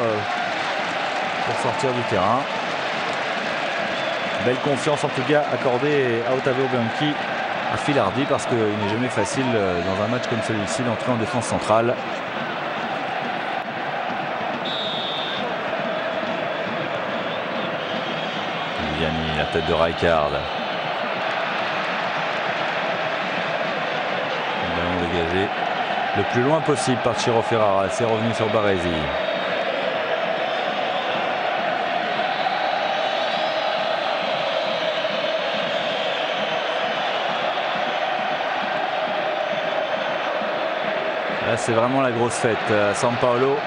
pour sortir du terrain. Belle confiance en tout cas accordée à Ottavio Bianchi, à Filardi, parce qu'il n'est jamais facile dans un match comme celui-ci d'entrer en défense centrale. Viviani, la tête de Rijkaard. Dégagé le plus loin possible par Ciro Ferrara. C'est revenu sur Baresi. Là c'est vraiment la grosse fête à San Paolo.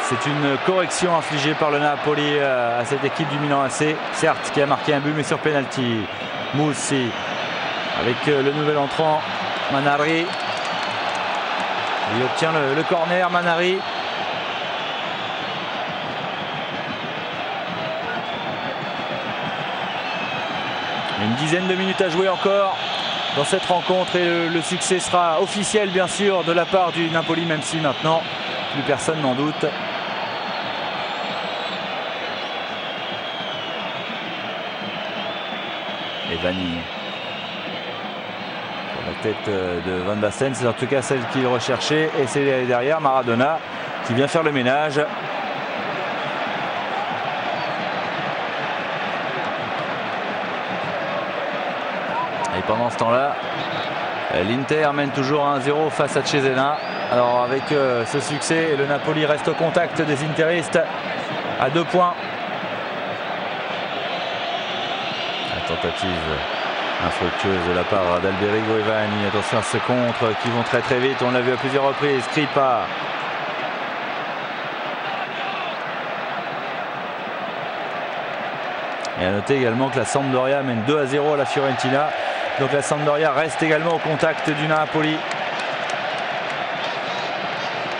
C'est une correction infligée par le Napoli à cette équipe du Milan AC, certes qui a marqué un but mais sur penalty. Mussi avec le nouvel entrant Manari. Il obtient le corner. Manari. Une dizaine de minutes à jouer encore dans cette rencontre et le succès sera officiel bien sûr de la part du Napoli, même si maintenant plus personne n'en doute. Et Vanni. La tête de Van Basten, c'est en tout cas celle qu'il recherchait, et c'est derrière Maradona qui vient faire le ménage. Et pendant ce temps-là, l'Inter mène toujours 1-0 face à Cesena. Alors avec ce succès, le Napoli reste au contact des Interistes à 2 points. La tentative infructueuse de la part d'Alberigo et Vanni. Attention à ce contre qui vont très très vite. On l'a vu à plusieurs reprises. Skripar. Et à noter également que la Sampdoria mène 2-0 à la Fiorentina. Donc la Sampdoria reste également au contact du Napoli.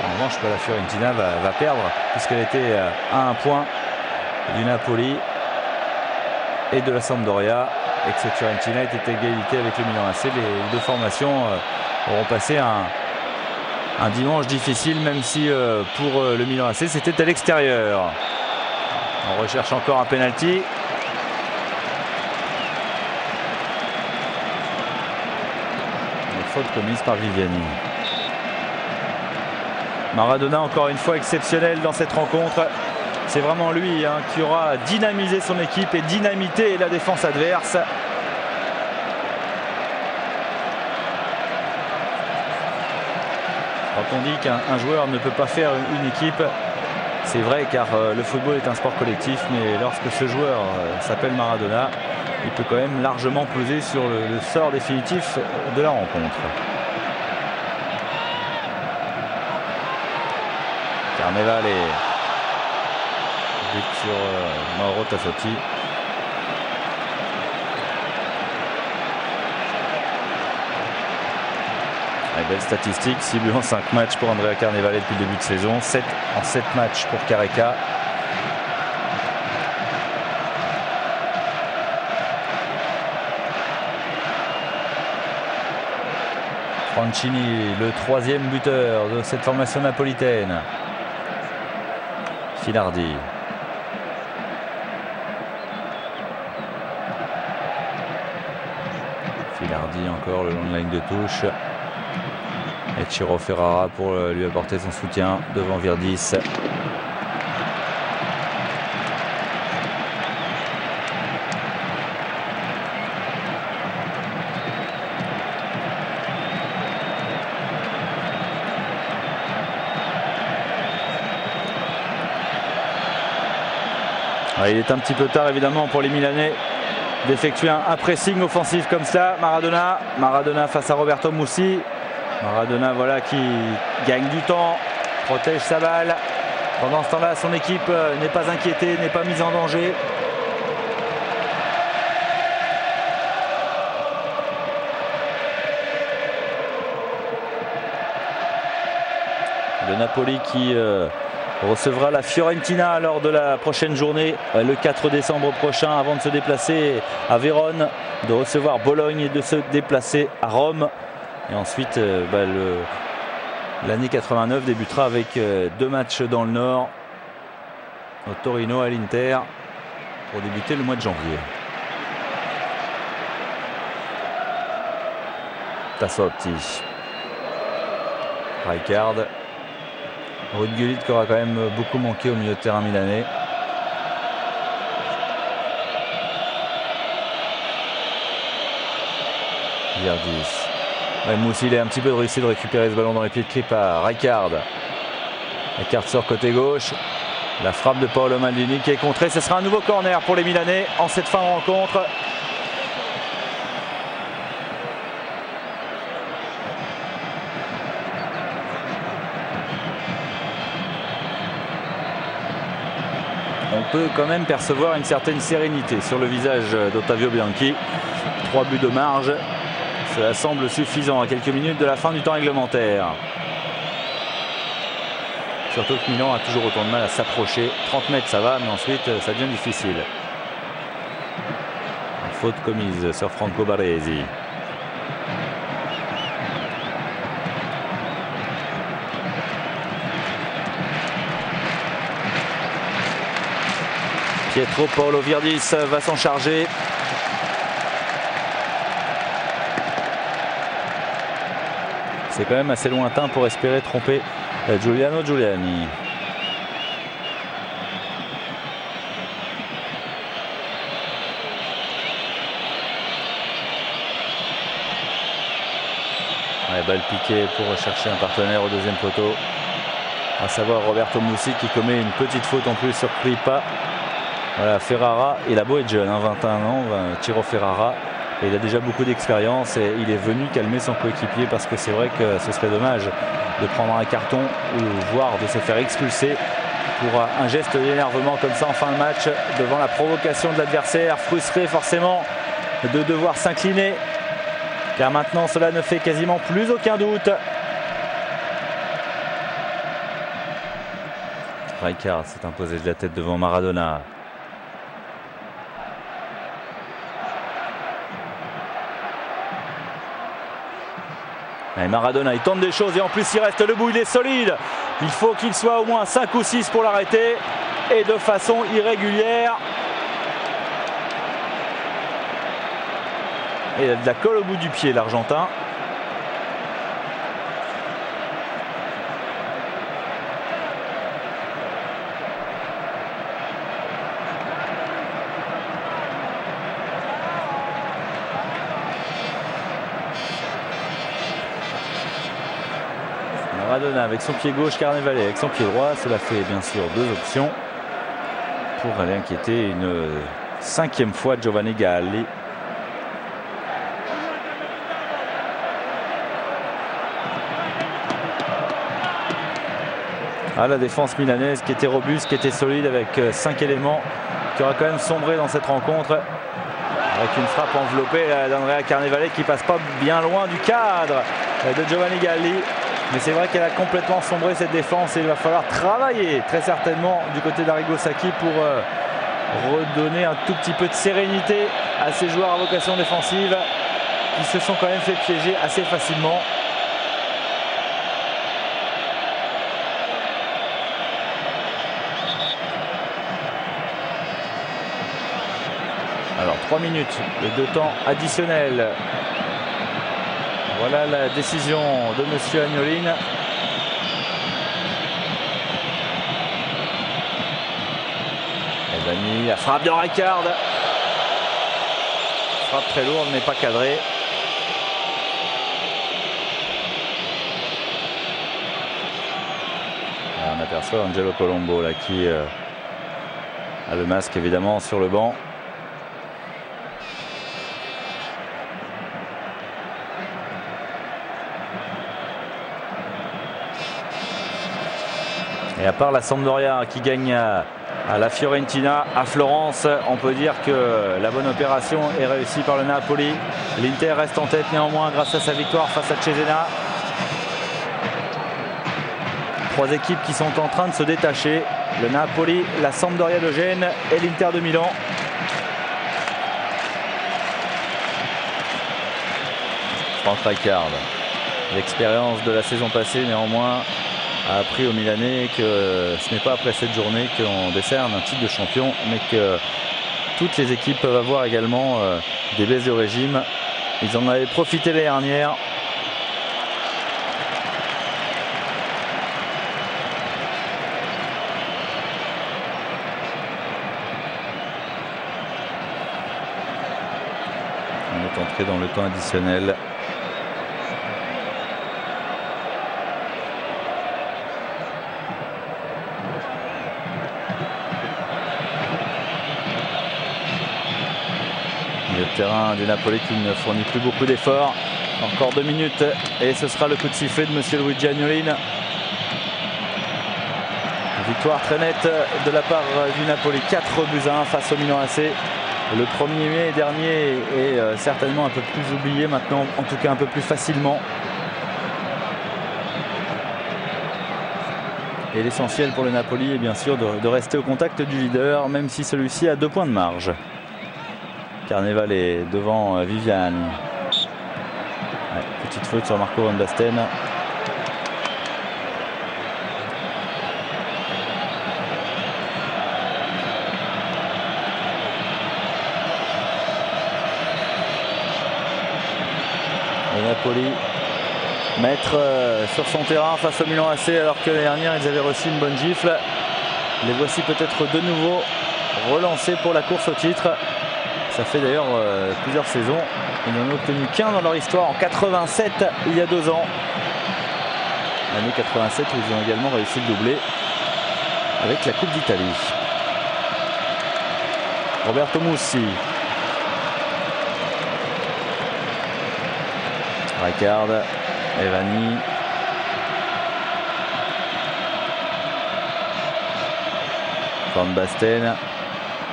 En revanche, la Fiorentina va perdre puisqu'elle était à 1 point du Napoli et de la Sampdoria. Et que cette Fiorentina était égalité avec le Milan AC. Les deux formations auront passé un dimanche difficile, même si pour le Milan AC c'était à l'extérieur. On recherche encore un penalty. Une faute commise par Viviani. Maradona encore une fois exceptionnel dans cette rencontre. C'est vraiment lui qui aura dynamisé son équipe et dynamité la défense adverse. Quand on dit qu'un joueur ne peut pas faire une équipe, c'est vrai car le football est un sport collectif, mais lorsque ce joueur s'appelle Maradona, il peut quand même largement peser sur le sort définitif de la rencontre. Carnevale sur Mauro Tassotti. Belle statistique, 6 buts en 5 matchs pour Andrea Carnevale depuis le début de saison, 7 en 7 matchs pour Careca. Franchini, le 3e buteur de cette formation napolitaine. Filardi. Filardi encore le long de la ligne de touche. Et Ciro Ferrara pour lui apporter son soutien devant Virdis. Il est un petit peu tard évidemment pour les Milanais d'effectuer un pressing offensif comme ça. Maradona face à Roberto Mussi. Maradona voilà qui gagne du temps, protège sa balle. Pendant ce temps-là, son équipe n'est pas inquiétée, n'est pas mise en danger. Le Napoli qui recevra la Fiorentina lors de la prochaine journée, le 4 décembre prochain, avant de se déplacer à Vérone, de recevoir Bologne et de se déplacer à Rome. Et ensuite, l'année 89 débutera avec 2 matchs dans le Nord, au Torino, à l'Inter, pour débuter le mois de janvier. Tassotti. Rijkaard. Ruud Gullit qui aura quand même beaucoup manqué au milieu de terrain milanais. Virdis. Moussi, il a un petit peu réussi de récupérer ce ballon dans les pieds de clip à Rijkaard. Rijkaard sort côté gauche. La frappe de Paolo Maldini qui est contrée. Ce sera un nouveau corner pour les Milanais en cette fin de rencontre. On peut quand même percevoir une certaine sérénité sur le visage d'Ottavio Bianchi. 3 buts de marge. Cela semble suffisant à quelques minutes de la fin du temps réglementaire. Surtout que Milan a toujours autant de mal à s'approcher. 30 mètres ça va, mais ensuite ça devient difficile. Faute commise sur Franco Baresi. Pietro Paolo Virdis va s'en charger. C'est quand même assez lointain pour espérer tromper Giuliano Giuliani. Balle piquée pour rechercher un partenaire au deuxième poteau. À savoir Roberto Mussi qui commet une petite faute en plus sur Kripa. Voilà, Ferrara, il a beau être jeune, 21 ans, Ciro Ferrara. Et il a déjà beaucoup d'expérience et il est venu calmer son coéquipier parce que c'est vrai que ce serait dommage de prendre un carton ou voire de se faire expulser pour un geste d'énervement comme ça en fin de match devant la provocation de l'adversaire, frustré forcément de devoir s'incliner car maintenant cela ne fait quasiment plus aucun doute. Rijkaard s'est imposé de la tête devant Maradona. Et Maradona il tente des choses et en plus il reste debout, il est solide. Il faut qu'il soit au moins 5 ou 6 pour l'arrêter et de façon irrégulière. Et il a de la colle au bout du pied l'Argentin. Maradona avec son pied gauche, Carnevale avec son pied droit. Cela fait bien sûr 2 options pour aller inquiéter une 5e fois Giovanni Galli. La défense milanaise qui était robuste, qui était solide avec 5 éléments, qui aura quand même sombré dans cette rencontre avec une frappe enveloppée d'Andrea Carnevale qui passe pas bien loin du cadre de Giovanni Galli. Mais c'est vrai qu'elle a complètement sombré cette défense et il va falloir travailler très certainement du côté d'Arrigo Sacchi pour redonner un tout petit peu de sérénité à ces joueurs à vocation défensive qui se sont quand même fait piéger assez facilement. Alors 3 minutes de temps additionnel. Voilà la décision de monsieur Agnoline. Evani, la frappe de Rijkaard. Frappe très lourde mais pas cadrée. On aperçoit Angelo Colombo là, qui a le masque évidemment sur le banc. Et à part la Sampdoria qui gagne à la Fiorentina, à Florence, on peut dire que la bonne opération est réussie par le Napoli. L'Inter reste en tête néanmoins grâce à sa victoire face à Cesena. 3 équipes qui sont en train de se détacher. Le Napoli, la Sampdoria de Gênes et l'Inter de Milan. Franck Rijkaard, l'expérience de la saison passée néanmoins, a appris aux Milanais que ce n'est pas après cette journée qu'on décerne un titre de champion, mais que toutes les équipes peuvent avoir également des baisses de régime. Ils en avaient profité l'année dernière. On est entré dans le temps additionnel. Le terrain du Napoli qui ne fournit plus beaucoup d'efforts. Encore 2 minutes et ce sera le coup de sifflet de monsieur Luigi Agnoline. Victoire très nette de la part du Napoli, 4-1 face au Milan AC. Le 1er mai dernier est certainement un peu plus oublié maintenant, en tout cas un peu plus facilement. Et l'essentiel pour le Napoli est bien sûr de rester au contact du leader, même si celui-ci a 2 points de marge. Carneval est devant Viviani. Ouais, petite faute sur Marco Van Basten. Le Napoli maître sur son terrain face au Milan AC alors que l'année dernière ils avaient reçu une bonne gifle. Les voici peut-être de nouveau relancés pour la course au titre. Ça fait d'ailleurs plusieurs saisons. Ils n'en ont obtenu qu'un dans leur histoire en 87, il y a 2 ans. L'année 87 où ils ont également réussi le doublé avec la Coupe d'Italie. Roberto Mussi. Rijkaard, Evani. Van Basten.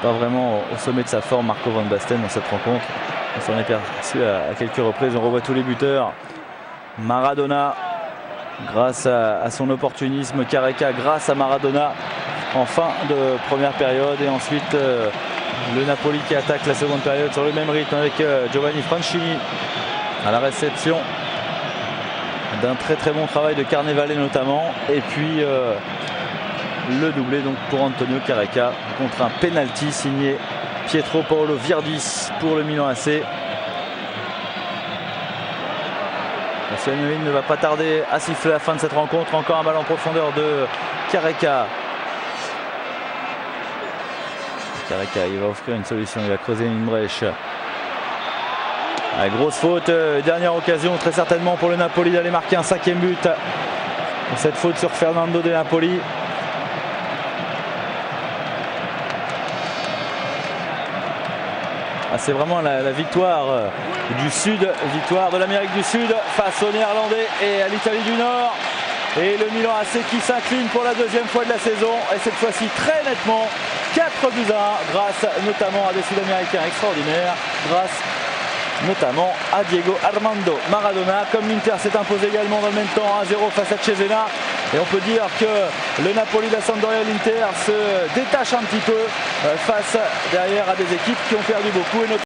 Pas vraiment au sommet de sa forme Marco Van Basten dans cette rencontre. On s'en est perçu à quelques reprises. On revoit tous les buteurs. Maradona grâce à son opportunisme. Careca grâce à Maradona en fin de première période. Et ensuite le Napoli qui attaque la seconde période sur le même rythme avec Giovanni Francini à la réception d'un très très bon travail de Carnevale notamment. Et puis le doublé donc pour Antonio Careca contre un penalty signé Pietro Paolo Virdis pour le Milan AC. Agnoline ne va pas tarder à siffler la fin de cette rencontre. Encore un ballon en profondeur de Careca. Careca, il va offrir une solution, il va creuser une brèche. Grosse faute, dernière occasion très certainement pour le Napoli d'aller marquer un 5e but. Cette faute sur Fernando De Napoli. C'est vraiment la victoire du Sud, victoire de l'Amérique du Sud face aux Néerlandais et à l'Italie du Nord. Et le Milan AC qui s'incline pour la 2e fois de la saison et cette fois-ci très nettement 4-1 grâce notamment à des Sud-Américains extraordinaires, grâce notamment à Diego Armando Maradona. Comme l'Inter s'est imposé également dans le même temps 1-0 face à Cesena. Et on peut dire que le Napoli, la Sampdoria et l'Inter se détachent un petit peu face derrière à des équipes qui ont perdu beaucoup. Et